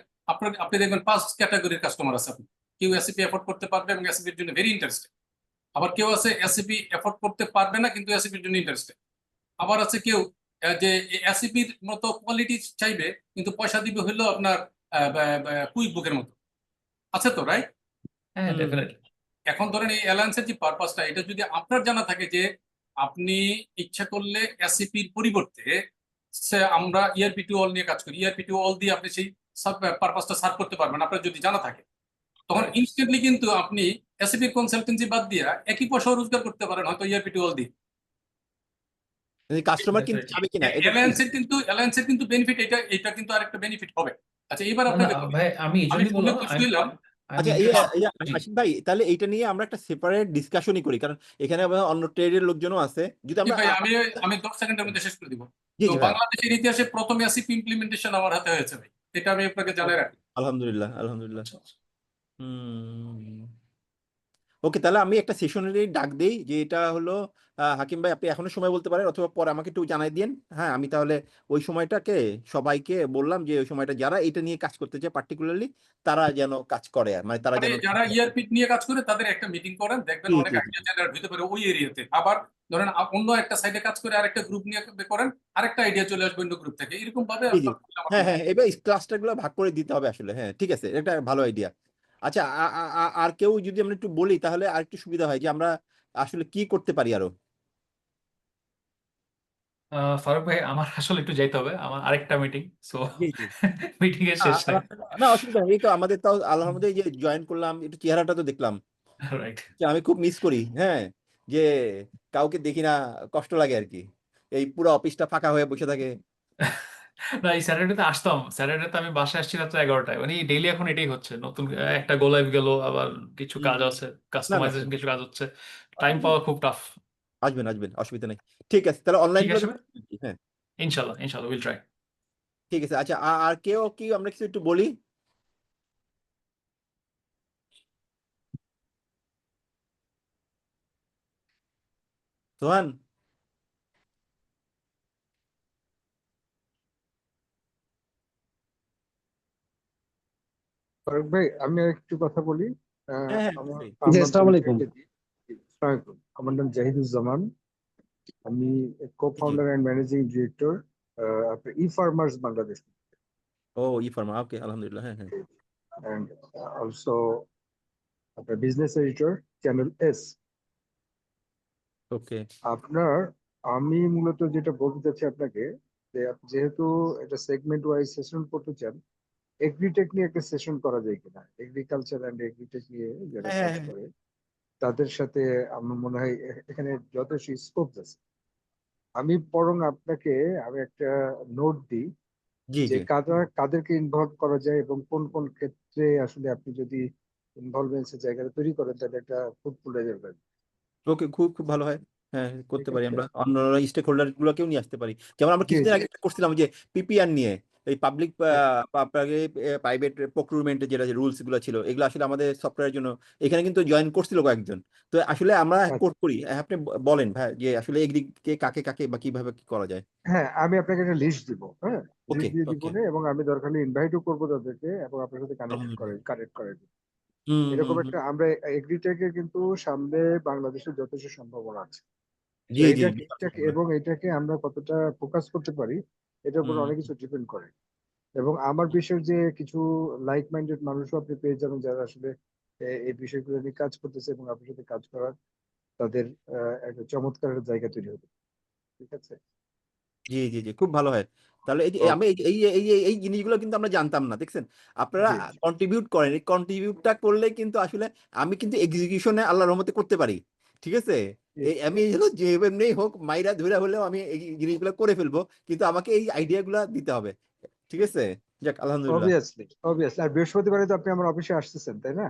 আপনি দেখবেন 5 ক্যাটাগরির কাস্টমার আছে। আপনি কেউ এসিপি এফোর্ড করতে পারবে এবং এসিপির জন্য ভেরি ইন্টারেস্টেড, আবার কেউ আছে এসিপি এফোর্ড করতে পারবে না কিন্তু এসিপির জন্য ইন্টারেস্টেড, আবার আছে কেউ যে এসিপির মতো কোয়ালিটি চাইবে কিন্তু পয়সা দিবে হলো আপনার কুইক বুকের মতো, আছে তো, রাইট? হ্যাঁ, হুম। ডেফিনেটলি। এখন ধরেন এই অ্যালায়েন্সের যে পারপাসটা, এটা যদি আপনার জানা থাকে যে আপনি ইচ্ছা করলে এসিপির পরিবর্তে আমরা ইআরপি টু অল নিয়ে কাজ করি, ইআরপি টু অল দিয়ে আপনি সেই পারপাসটা সার্ভ করতে পারবেন আপনার যদি জানা থাকে, তখন Right. ইনস্ট্যান্টলি কিন্তু আপনি এসিপির কনসালটেন্সি বাদ দিয়ে একই পয়সা রোজগার করতে পারেন হয়তো ইআরপি টু অল দিয়ে। কাস্টমার কিন্তু Definitely. চাবে কিনা এটা অ্যালায়েন্সের কিন্তু বেনিফিট, এটা কিন্তু আরেকটা বেনিফিট হবে। আচ্ছা, এবার না, না, আপনাকে বলি, ভাই, আমি এই আমি জন্যই ফোনে বললাম, বুঝলাম। আচ্ছা জি। আশিক ভাই, তাহলে এইটা নিয়ে আমরা একটা সেপারেট ডিসকাশনই করি, কারণ এখানে আবার অন্য ট্রেডের লোকজনও আছে। যদি জি আমরা ভাই, আমি 10 সেকেন্ডের মধ্যে শেষ করে দিব। জি তো জি ভাই, বাংলাদেশের ইতিহাসে প্রথম এসিপি ইমপ্লিমেন্টেশন আমার হাতে হয়েছে ভাই, এটা আমি আপনাকে জানাই রাখি। আলহামদুলিল্লাহ আলহামদুলিল্লাহ। আচ্ছা, আচ্ছা। হুম। ওকে, তাহলে আমি একটা সেশনেরই ডাক দেই, যে এটা হলো হাকিম ভাই, আপনি এখনো সময় বলতে পারেন অথবা পরে আমাকে একটু জানাই দিন। হ্যাঁ, আমি তাহলে ওই সময়টাকে সবাইকে বললাম যে ওই সময়টা যারা এটা নিয়ে কাজ করতে চায় পার্টিকুলারলি, তারা যেন কাজ করে, আর মানে তারা মানে যেন যারা ইআরপি নিয়ে কাজ করে তাদের একটা মিটিং করেন, দেখবেন জি অনেক জি আইডিয়া জেনারেট হতে পারে ওই এরিয়াতে। আবার ধরেন অন্য একটা সাইডে কাজ করে আরেকটা গ্রুপ নিয়ে করেন, আরেকটা আইডিয়া চলে আসবে অন্য গ্রুপ থেকে, এরকম ভাবে জি জি। আপনার করলে আমার হ্যাঁ মনে হ্যাঁ, হয়। এবার ক্লাস্টার গুলো ভাগ করে দিতে হবে আসলে। হ্যাঁ, ঠিক আছে, এটা ভালো আইডিয়া। আচ্ছা, আর কেউ যদি আমরা একটু বলি তাহলে আর একটু সুবিধা হয়, যে আমরা আসলে কি করতে পারি আরো। ফারুক ভাই, আমার আসলে একটু যাইতে হবে, আমার আরেকটা মিটিং, সো জি জি। মিটিং এর শেষ নাই। না অসুবিধা নেই, এই তো আমাদের তাও আলহামদুলিল্লাহ যে জয়েন করলাম, একটু চেহারাটা তো দেখলাম, রাইট। যে আমি খুব মিস করি। হ্যাঁ, যে কাউকে দেখি না, কষ্ট লাগে আর কি, এই পুরো অফিসটা ফাঁকা হয়ে বসে থাকে। না, এই স্যাটারডেতে আসতাম, স্যাটারডেতে আমি বাসায় আসছি রাত্রে 11টায়, মানে ডেইলি এখন এটাই হচ্ছে, নতুন একটা গো লাইভ গেল, আবার কিছু কাজ আছে, না না, কাস্টমাইজেশন কিছু কাজ হচ্ছে, টাইম পাওয়া খুব টাফ। আসবেন আসবেন, অসুবিধা নেই। ঠিক আছে, তাহলে অনলাইন ঠিক করে আছে ভাই, হ্যাঁ, ইনশাল্লাহ ইনশাল্লাহ উইল ট্রাই। ঠিক আছে। আচ্ছা, আর কেউ কি আমরা কিছু একটু বলি? সোহান? ফারুক ভাই, আমি আর একটু কথা বলি। হ্যাঁ হ্যাঁ, আমার নিশ্চয়ই। আমার আসসালামু আলাইকুম। পরিচয়টা দিই। আসসালামু আলাইকুম। আমার নাম জাহিদুজ্জামান। আমি কো জি। ফাউন্ডার অ্যান্ড ম্যানেজিং ডিরেক্টর আপনার ই ফার্মার্স বাংলাদেশ, ও, ই ফার্মা, ওকে, আলহামদুলিল্লাহ। হ্যাঁ হ্যাঁ। অ্যান্ড অলসো আপনার বিজনেস এডিটর চ্যানেল এস। ওকে। আপনার আমি মূলত যেটা বলতে চাচ্ছি আপনাকে, যে যেহেতু এটা সেগমেন্ট ওয়াইজ সেশন করতে চান, এগ্রিটেক নিয়ে একটা সেশন করা যায় কিনা, এগ্রিকালচার অ্যান্ড এগ্রিটেক নিয়ে যারা হ্যাঁ কাজ হ্যাঁ করে তাদের সাথে আমার মনে হয় এখানে যথেষ্ট স্কোপ আছে। আমি বরং আপনাকে আমি একটা নোট দিই জি যে জি। কাদেরকে ইনভলভ করা যায় এবং কোন কোন ক্ষেত্রে আসলে আপনি যদি ইনভলভমেন্টের জায়গাটা তৈরি করেন তাহলে একটা ফ্রুটফুল রেজাল্ট পাবেন। ওকে, খুব খুব ভালো হয়। হ্যাঁ, ঠিক করতে পারি আছে। আমরা, অন্য স্টেক হোল্ডার গুলোকেও নিয়ে আসতে পারি। যেমন আমরা জি কিছুদিন জি আগে একটা করছিলাম যে পিপিআর নিয়ে, এই পাবলিক প্রাইভেট প্রক্রুরমেন্টের যেটা রুলস গুলো ছিল, এগুলো আসলে আমাদের সফটওয়্যারের জন্য এখানে কিন্তু জয়েন করছিল কয়েকজন। তো আসলে আমরা আচ্ছা। করি। আপনি বলেন ভাই, যে আসলে এগ্রিকে কাকে কাকে বা কিভাবে কি করা যায়। হ্যাঁ, আমি আপনাকে একটা লিস্ট দিব। হ্যাঁ, ওকে লিস্ট দিয়ে দিব ওকে। না, এবং আমি দরকার হলে ইনভাইটও করবো তাদেরকে এবং আপনার সাথে আলহামদুলিল্লাহ। কানেক্ট করে দিব। হুম হুম এরকম হুম। একটা আমরা এগ্রিটেকের কিন্তু সামনে বাংলাদেশে যথেষ্ট সম্ভাবনা আছে। তো জি জি, এটাকে বিশাল এটাকে সম্ভাবনা। এবং এটাকে আমরা কতটা ফোকাস করতে পারি এটার উপর হুম। অনেক কিছু ডিপেন্ড করে। এবং আমার বিষয়ের যে কিছু লাইক মাইন্ডেড মানুষও আপনি পেয়ে যাবেন যারা আসলে এই বিষয়গুলো নিয়ে কাজ করতেছে, এবং আপনার সাথে কাজ করার তাদের একটা চমৎকার একটা জায়গা তৈরি হবে। ঠিক আছে। জি জি জি, খুব ভালো হয়। তাহলে এই যে আমি ওকে। এই জিনিসগুলো কিন্তু আমরা জানতাম না, দেখছেন? আপনারা জি জি কন্ট্রিবিউট করেন, এই কন্ট্রিবিউটটা করলে কিন্তু আসলে আমি কিন্তু এক্সিকিউশনে আল্লাহর রহমতে করতে পারি। ঠিক আছে, জি এই আমি হলো যে এমনি হোক মাইরা ধরে হলেও আমি এই জিনিসগুলো করে ফেলবো, কিন্তু আমাকে এই আইডিয়াগুলো দিতে হবে। ঠিক আছে, যাক আলহামদুলিল্লাহ। Obviously obviously. আর বৃহস্পতিবারে তো আপনি আমার অফিসে আসতেছেন, তাই না?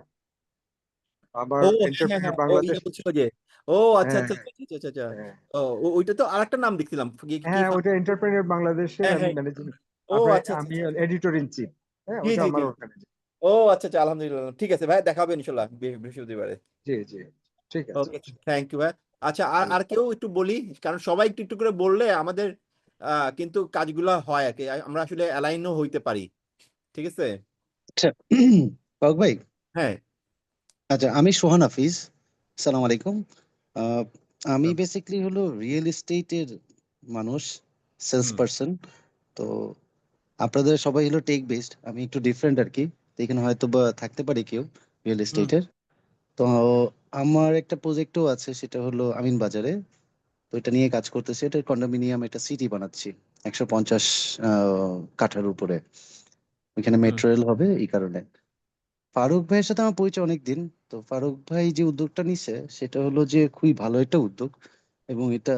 আমার ও হ্যাঁ হ্যাঁ এন্টারপ্রেনার হ্যাঁ, ও বাংলাদেশ। ইয়ে বলছিল যে, ও আচ্ছা হ্যাঁ আচ্ছা হ্যাঁ আচ্ছা আচ্ছা আচ্ছা আচ্ছা। হ্যাঁ ও ওইটা তো আরেকটা নাম দেখছিলাম, কি কি হ্যাঁ, ওইটা এন্টারপ্রেনার বাংলাদেশের হ্যাঁ আমি হ্যাঁ। ম্যানেজিং। ও আপনার আচ্ছা আচ্ছা আমি আচ্ছা। Editor in chief. হ্যাঁ, জি ওটা জি আমার জি। ওখানে। ও আচ্ছা আচ্ছা, আলহামদুলিল্লাহ, ঠিক আছে ভাই, দেখা হবে ইনশাল্লাহ বৃহস্পতিবারে। জি জি, ঠিক আছে। ওকে, থ্যাংক ইউ ভাই। আচ্ছা, আর আর কেউ একটু বলি, কারণ সবাই একটু একটু করে বললে আমাদের কিন্তু কাজগুলো হয় আর কি, আমরা আসলে অ্যালাইনও হইতে পারি। ঠিক আছে। আচ্ছা ফারুক ভাই, হ্যাঁ। আচ্ছা আমি সোহান হাফিজ, সালাম আলাইকুম। আহ, আমি বেসিক্যালি হলো রিয়েল এস্টেটের মানুষ, সেলস হুম পারসন। তো আপনাদের সবাই হলো টেক বেসড, আমি একটু ডিফারেন্ট আর কি। তো এখানে হয়তো বা থাকতে পারে কেউ রিয়েল হুম এস্টেটের। তো আমার একটা প্রজেক্টও আছে, সেটা হলো আমিন বাজারে। তো এটা নিয়ে কাজ করতেছি, এটা কন্ডোমিনিয়াম একটা সিটি বানাচ্ছি 150 কাঠার উপরে। ওইখানে হুম মেট্রো রেল হবে এই কারণে। ফারুক ভাইয়ের সাথে আমার পরিচয় অনেক দিন। তো ফারুক ভাই যে উদ্যোগটা নিছে সেটা হলো যে খুবই ভালো একটা উদ্যোগ, এবং এটা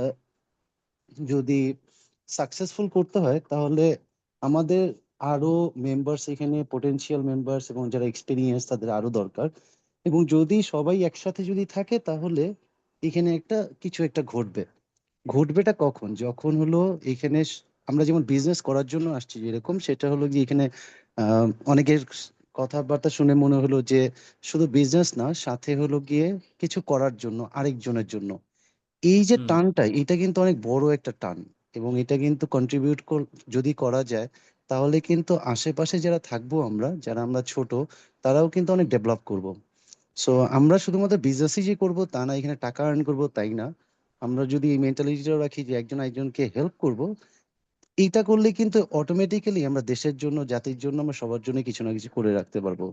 যদি সাকসেসফুল করতে হয় তাহলে আমাদের আরো মেম্বার্স, এখানে পটেনশিয়াল মেম্বার্স এবং যারা এক্সপিরিয়েন্স তাদের আরো দরকার। এবং যদি সবাই একসাথে যদি থাকে তাহলে এখানে একটা কিছু একটা ঘটবে। ঘটবেটা কখন? যখন হলো এখানে আমরা যেমন বিজনেস করার জন্য আসছি যেরকম, সেটা হলো যে এখানে অনেকের কথাবার্তা শুনে মনে হলো যে শুধু বিজনেস না, সাথে হলো গিয়ে কিছু করার জন্য আরেকজনের জন্য। এই যে হুম টানটা, এটা কিন্তু অনেক বড় একটা টান। এবং এটা কিন্তু কন্ট্রিবিউট যদি করা যায় তাহলে কিন্তু আশেপাশে যারা থাকবো আমরা, যারা আমরা ছোট, তারাও কিন্তু অনেক ডেভেলপ করব। সো আমরা শুধুমাত্র বিজনেসই যে করবো তা না, এখানে টাকা আর্ন করবো তাই না। আমরা যদি এই মেন্টালিটিটাও রাখি যে একজন একজনকে হেল্প করব, এইটা করলে কিন্তু অটোমেটিক্যালি আমরা দেশের জন্য, জাতির জন্য, আমরা সবার জন্য কিছু না কিছু করে রাখতে পারবো।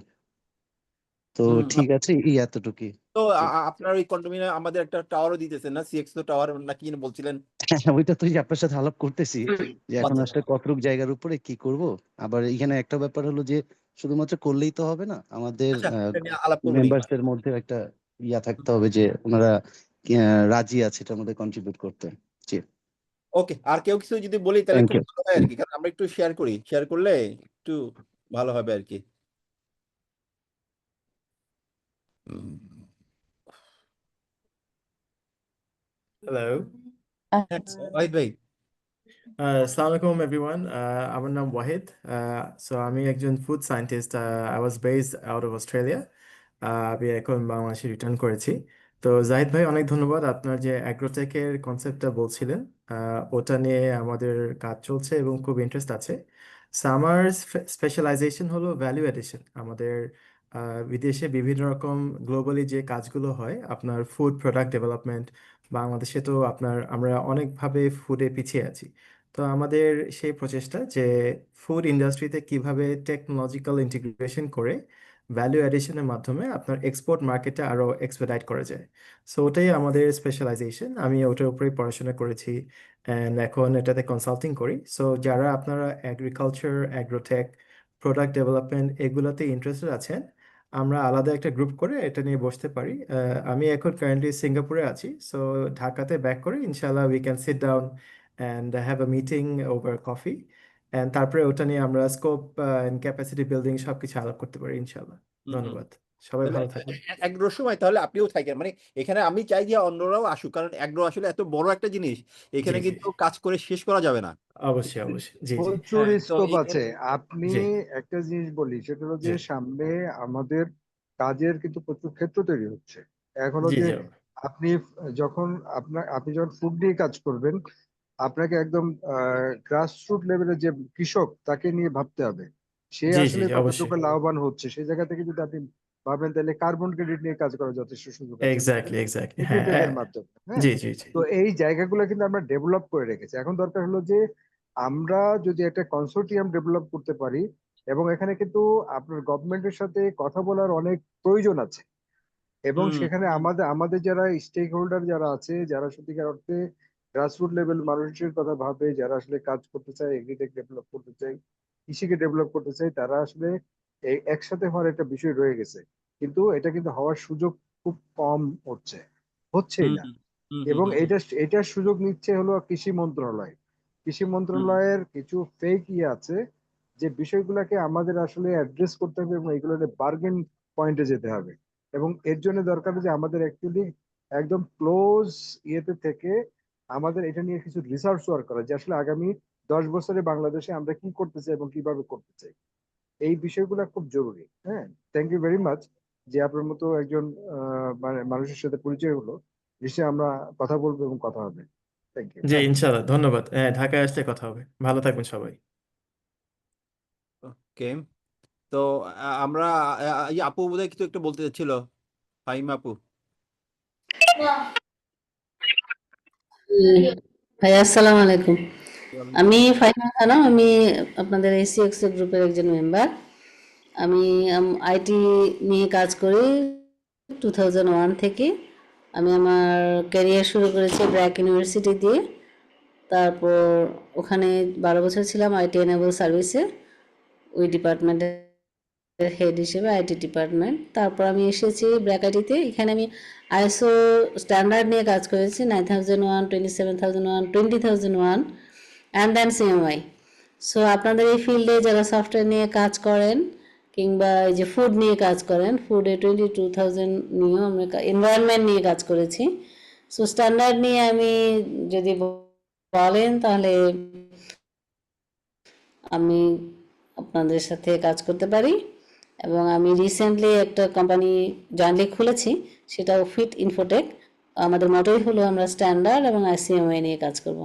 তো হুম ঠিক আছে, এই এতটুকুই। তো জি। আপনার ওই কন্ডোমিনিয়াম আমাদের একটা টাওয়ারও দিতেছেন না, সিএক্সও টাওয়ার না কি যেন বলছিলেন? হ্যাঁ, ওইটা তো এই যে আপনার সাথে আলাপ করতেছি যে এখন আচ্ছা আসলে কতটুক জায়গার উপরে কি করব। আবার এখানে একটা ব্যাপার হলো যে শুধুমাত্র করলেই তো হবে না, আমাদের আচ্ছা, এটা নিয়ে আলাপ করবো নি। মেম্বার্সদের মধ্যে একটা ইয়া থাকতে হবে যে ওনারা রাজি আছে এটার মধ্যে কন্ট্রিবিউট করতে। জি, ওকে, আর কেউ কিছু যদি বলি তাহলে থ্যাংক খুব ইউ। ভালো হয় আর কি, কারণ আমরা একটু শেয়ার করি, শেয়ার করলে একটু ভালো হবে আর কি। উম, হ্যালো, হ্যাঁ, ওয়াহিদ ভাই। আসসালামু আলাইকুম এভরিওয়ান। আমার নাম ওয়াহিদ। সো আমি একজন food scientist. I was based out of Australia. আমি এখন বাংলাদেশে রিটার্ন করেছি। তো জাহিদ ভাই, অনেক ধন্যবাদ। আপনার যে অ্যাগ্রোটেকের কনসেপ্টটা বলছিলেন, ওটা নিয়ে আমাদের কাজ চলছে এবং খুব ইন্টারেস্ট আছে। সো আমার স্পেশালাইজেশন হলো ভ্যালু এডিশন। আমাদের বিদেশে বিভিন্ন রকম গ্লোবালি যে কাজগুলো হয়, আপনার ফুড প্রোডাক্ট ডেভেলপমেন্ট, বাংলাদেশে তো আপনার আমরা অনেকভাবে ফুডে পিছিয়ে আছি। তো আমাদের সেই প্রচেষ্টা যে ফুড ইন্ডাস্ট্রিতে কিভাবে টেকনোলজিক্যাল ইন্টিগ্রেশন করে ভ্যালু অ্যাডিশনের মাধ্যমে আপনার এক্সপোর্ট মার্কেটে আরো এক্সপেডাইট করা যায়। সো ওটাই আমাদের স্পেশালাইজেশন। আমি ওটার উপরেই পড়াশোনা করেছি অ্যান্ড এখন এটাতে কনসাল্টিং করি। সো যারা আপনারা এগ্রিকালচার, অ্যাগ্রোটেক, প্রোডাক্ট ডেভেলপমেন্ট এগুলোতে ইন্টারেস্টেড আছেন, আমরা আলাদা একটা গ্রুপ করে এটা নিয়ে বসতে পারি। আমি এখন কারেন্টলি সিঙ্গাপুরে আছি। সো ঢাকাতে ব্যাক করে ইনশাল্লাহ we can sit down and have a meeting over coffee, and তারপরে ওটা নিয়ে আমরা স্কোপ এন্ড ক্যাপাসিটি বিল্ডিং সবকিছু আলাপ করতে পারি ইনশাল্লাহ। হুম হুম। ধন্যবাদ। সবাই তাহলে ভালো থাকবেন। এগ্রোর সময় তাহলে আপনিও থাকেন, মানে এখানে আমি চাই যে অন্যরাও আসুক, কারণ এগ্রো আসলে এত বড় একটা জিনিস, জি এখানে জি, কিন্তু কাজ করে শেষ করা যাবে না। অবশ্যই অবশ্যই, জি জি, প্রচুর হ্যাঁ, তো স্কোপ এখানে আছে। আপনি জি একটা জিনিস বলি, সেটা হলো জি যে সামনে আমাদের কাজের কিন্তু প্রচুর ক্ষেত্র তৈরি হচ্ছে। এখন হলো জি যে জি আপনি যখন আপনি যখন ফুড নিয়ে কাজ করবেন, আপনাকে একদম গ্রাসরুট লেভেলের যে কৃষক তাকে নিয়ে ভাবতে হবে, সে জি জি আসলে জি, অবশ্যই, কতটুকু লাভবান হচ্ছে। সেই জায়গা থেকে যদি আপনি ভাবেন, তাহলে কার্বন ক্রেডিট নিয়ে কাজ করার যথেষ্ট সুযোগ আছে আমাদের এক্স্যাক্টলি এক্স্যাক্টলি, সিটি হ্যাঁ, ট্রেনের মাধ্যমে। হ্যাঁ, জি জি জি তো এই জায়গাগুলো কিন্তু আমরা ডেভেলপ করে রেখেছি। এখন দরকার হলো যে আমরা যদি একটা কনসোর্টিয়াম ডেভেলপ করতে পারি, এবং এখানে কিন্তু আপনার গভর্নমেন্টের সাথে কথা বলার অনেক প্রয়োজন আছে। এবং হুম সেখানে আমাদের আমাদের যারা স্টেক হোল্ডার যারা আছে, যারা সত্যিকার অর্থে গ্রাসরুট লেভেল মানুষের কথা ভাবে, যারা আসলে কাজ করতে চায়, এগ্রিটেক ডেভেলপ করতে চায়, কৃষিকে ডেভেলপ করতে চায়, তারা আসলে একসাথে হওয়ার একটা বিষয় রয়ে গেছে। কিন্তু এটা কিন্তু হওয়ার সুযোগ খুব কম হচ্ছেই হুম না। হুম হুম হুম এবং হুম হুম। এটার সুযোগ নিচ্ছে হলো কৃষি মন্ত্রণালয়। কৃষি হুম। মন্ত্রণালয়ের কিছু ফেক আছে, যে বিষয়গুলোকে আমাদের আসলে অ্যাড্রেস করতে হবে এবং এগুলো বার্গেন পয়েন্টে যেতে হবে। এবং এর জন্য দরকার যে আমাদের অ্যাকচুয়ালি একদম ক্লোজ ইয়েতে থেকে আমাদের এটা নিয়ে কিছু রিসার্চ ওয়ার্ক করা, যে আসলে আগামী 10 বছরে বাংলাদেশে আমরা কি করতে চাই এবং কিভাবে করতে চাই। এই বিষয়গুলো খুব জরুরি। হ্যাঁ, থ্যাংক ইউ ভেরি মাচ যে আপনার মতো একজন মানে মানুষের সাথে পরিচয় হলো। নিশ্চয়ই আমরা কথা বলবো এবং কথা হবে। Thank you. জি ইনশাল্লাহ, ধন্যবাদ। হ্যাঁ, ঢাকায় আসলে কথা হবে। ভালো থাকবেন সবাই। ওকে, তো আমরা এই আপু বোধহয় কিছু একটা বলতে চাচ্ছিল, ফাহিমা আপু। ভাইয়া আসসালামু আলাইকুম। আমি ফাহিমা খানম, আমি আপনাদের এসিএক্স গ্রুপের একজন মেম্বার। আমি আইটি নিয়ে কাজ করি 2001 থেকে। আমি আমার ক্যারিয়ার শুরু করেছি ব্র্যাক ইউনিভার্সিটি দিয়ে। তারপর ওখানে 12 বছর ছিলাম আইটি এনেবল সার্ভিসে, ওই ডিপার্টমেন্টের হেড হিসেবে, আইটি ডিপার্টমেন্ট। তারপর আমি এসেছি ব্র্যাক আইটিতে। এখানে আমি আইএসও স্ট্যান্ডার্ড নিয়ে কাজ করেছি 9001, 27001, 20001 অ্যান্ড দেন সিএমআই। সো আপনাদের এই ফিল্ডে যারা সফটওয়্যার নিয়ে কাজ করেন কিংবা এই যে ফুড নিয়ে কাজ করেন, ফুডে 22000 নিয়েও আমরা এনভায়রনমেন্ট নিয়ে কাজ করেছি। সো স্ট্যান্ডার্ড নিয়ে আমি যদি বলেন তাহলে আমি আপনাদের সাথে কাজ করতে পারি। এবং আমি রিসেন্টলি একটা কোম্পানি জয়েন্টলি খুলেছি, সেটাও ফিট ইনফোটেক। আমাদের মোটোই হলো আমরা স্ট্যান্ডার্ড এবং আইসিএমআই নিয়ে কাজ করব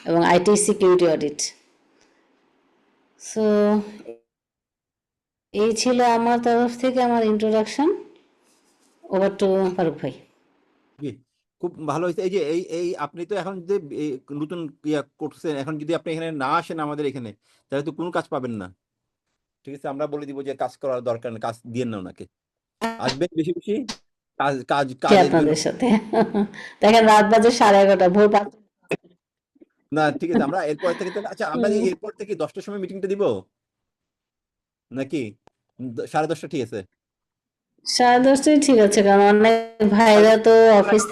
এবং আইটি সিকিউরিটি অডিট। সো এই ছিল আমার তরফ থেকে আমার ইন্ট্রোডাকশন। ওভার টু ফারুক ভাই। জি, খুব ভালো হয়েছে। এই যে এই আপনি তো এখন যে এই নতুন ইয়া করছেন, এখন যদি আপনি এখানে না আসেন আমাদের এখানে, তাহলে তো কোনো কাজ পাবেন না। ঠিক আছে, আমরা বলে দিব যে কাজ করার দরকার নেই, কাজ দিয়ে না ওনাকে। আসবেন বেশি বেশি, কাজ কাজ কাজের জন্য। আপনাদের সাথে দেখেন রাত বাজে 11:30, ভোর 5। না ঠিক আছে, আমরা এরপর থেকে তাহলে, আচ্ছা আমরা যে এরপর থেকে 10টার সময় মিটিংটা দিব নাকি 10:30 ঠিক আছে? 10:30 ঠিক আছে, কারণ অনেক ভাইরা তো অফিস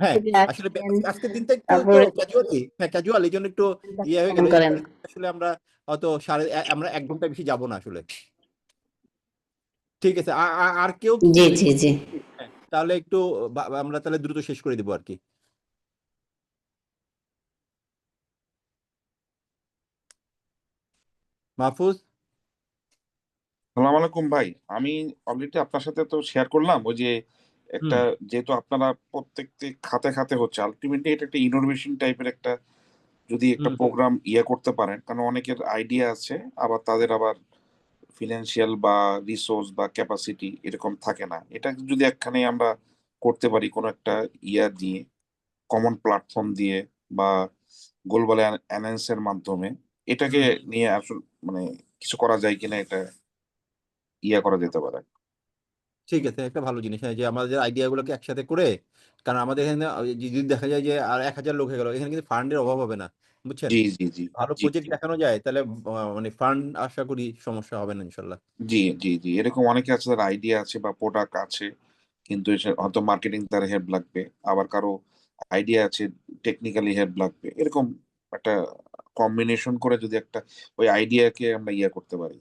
হ্যাঁ, থেকে আসলে আসেন, আজকের দিনটা একটু তো তারপরে ক্যাজুয়ালি, হ্যাঁ ক্যাজুয়াল, এই জন্য একটু ইয়ে হয়ে ফোন গেল। করেন। আসলে আমরা হয়তো আমরা 1 ঘন্টা বেশি যাব না আসলে। ঠিক আছে, আর কেউ কি জি যদি, জি জি। হ্যাঁ, তাহলে একটু আমরা তাহলে দ্রুত শেষ করে দিব আর কি। মাহফুজ। সালাম আলাইকুম ভাই। আমি অলরেডি আপনার সাথে তো শেয়ার করলাম ওই যে একটা, যেহেতু আপনারা প্রত্যেকটি খাতে খাতে হচ্ছে, আলটিমেটলি এটা একটা ইনোভেশন টাইপের একটা, যদি একটা প্রোগ্রাম করতে পারেন, কারণ অনেকের আইডিয়া আছে, আবার তাদের আবার ফিনান্সিয়াল বা রিসোর্স বা ক্যাপাসিটি এরকম থাকে না। এটা যদি একখানে আমরা করতে পারি কোনো একটা দিয়ে, কমন প্ল্যাটফর্ম দিয়ে বা গ্লোবাল অ্যালায়েন্সের মাধ্যমে, এটাকে নিয়ে আসলে মানে কিছু করা যায় কিনা, এটা করা যেতে পারে। ঠিক আছে, একটা ভালো জিনিস, হ্যাঁ, যে আমাদের আইডিয়া গুলোকে একসাথে করে, কারণ আমাদের এখানে যদি দেখা যায় যে আর 1000 লোক হয়ে গেল, এখানে কিন্তু ফান্ডের অভাব হবে না, বুঝছেন? জি জি জি ভালো জি প্রজেক্ট দেখানো যায় তাহলে মানে ফান্ড আশা করি সমস্যা হবে না ইনশাল্লাহ। জি জি জি এরকম অনেকে আছে, তার আইডিয়া আছে বা প্রোডাক্ট আছে, কিন্তু হয়তো মার্কেটিং তার হেল্প লাগবে, আবার কারো আইডিয়া আছে টেকনিক্যালি হেল্প লাগবে, এরকম একটা কম্বিনেশন করে যদি একটা ওই আইডিয়াকে আমরা করতে পারি,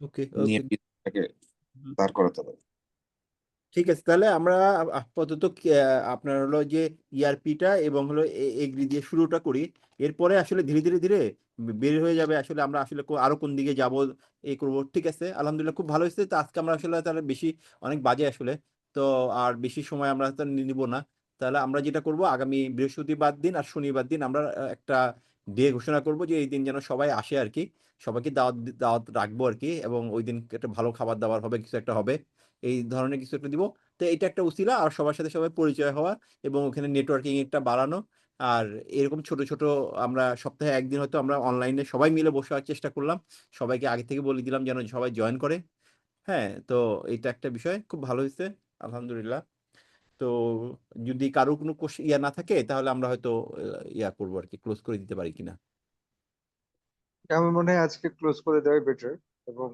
ওকে নিয়ে ওকে। বিজনেসটাকে দাঁড় করাতে পারি। ঠিক আছে, তাহলে আমরা আপাতত আপনার হলো যে ইআরপিটা এবং হলো এগ্রি দিয়ে শুরুটা করি। এরপরে আসলে ধীরে ধীরে ধীরে বের হয়ে যাবে আসলে আমরা আসলে আরো কোন দিকে যাব, এই করবো। ঠিক আছে, আলহামদুলিল্লাহ খুব ভালো হয়েছে। তো আজকে আমরা আসলে তাহলে বেশি অনেক বাজে আসলে, তো আর বেশি সময় আমরা তো নিব না। তাহলে আমরা যেটা করব, আগামী বৃহস্পতিবার দিন আর শনিবার দিন আমরা একটা ডে ঘোষণা করব যে এই দিন যেন সবাই আসে আর কি, সবাইকে দাওয়াত দাওয়াত রাখবো আর কি, এবং ওই দিন একটা ভালো খাবার দাবার হবে, কিছু একটা হবে, এই ধরনের কিছু একটা দিব। তো এটা একটা উছিলা, আর সবার সাথে সবাই পরিচয় হওয়া এবং ওখানে নেটওয়ার্কিং একটা বাড়ানো। আর এরকম ছোট ছোট আমরা সপ্তাহে একদিন হয়তো আমরা অনলাইনে সবাই মিলে বসে হওয়ার চেষ্টা করলাম, সবাইকে আগে থেকে বলে দিলাম যেন সবাই জয়েন করে। হ্যাঁ, তো এটা একটা বিষয় খুব ভালো হয়েছে, আলহামদুলিল্লাহ। তো যদি কারো কোনো না থাকে তাহলে আমরা হয়তো করবো আর কি, ক্লোজ করে দিতে পারি কিনা। আমার মনে হয় আজকে ক্লোজ করে দেওয়াই বেটার। এবং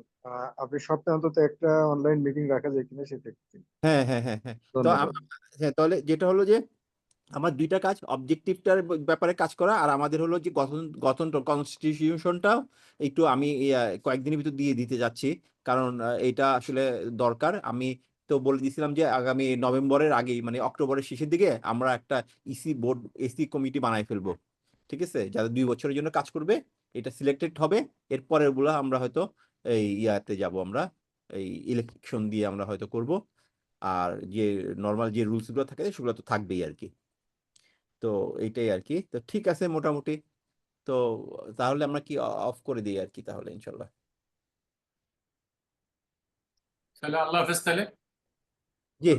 আপনি সপ্তাহে অন্তত একটা অনলাইন মিটিং রাখা যায় কিনা সেটা একটু চিন্তা। হ্যাঁ হ্যাঁ হ্যাঁ হ্যাঁ। তো ধন্যবাদ। হ্যাঁ, তাহলে যেটা হলো যে আমার দুইটা কাজ, অবজেক্টিভটার ব্যাপারে কাজ করা, আর আমাদের হলো যে গঠন গঠন কনস্টিটিউশনটাও একটু আমি কয়েকদিনের ভিতর দিয়ে দিতে যাচ্ছি, কারণ এটা আসলে দরকার। আমি তো বলে দিয়েছিলাম যে আগামী নভেম্বরের আগেই, মানে অক্টোবরের শেষের দিকে আমরা একটা এসি কমিটি বানাই ফেলবো। ঠিক আছে, যারা 2 বছরের জন্য কাজ করবে, এটা সিলেক্টেড হবে। এরপরের গুলো আমরা হয়তো এই ইয়াতে যাব আমরা, এই ইলেকশন দিয়ে আমরা হয়তো করব। আর যে নর্মাল যে রুলস গুলো থাকে সেগুলো তো থাকবেই আর কি। তো এইটাই আর কি। তো ঠিক আছে মোটামুটি। তো তাহলে আমরা কি অফ করে দিই আর কি তাহলে ইনশাল্লাহ। তাহলে আল্লাহ হাফেজ তাহলে।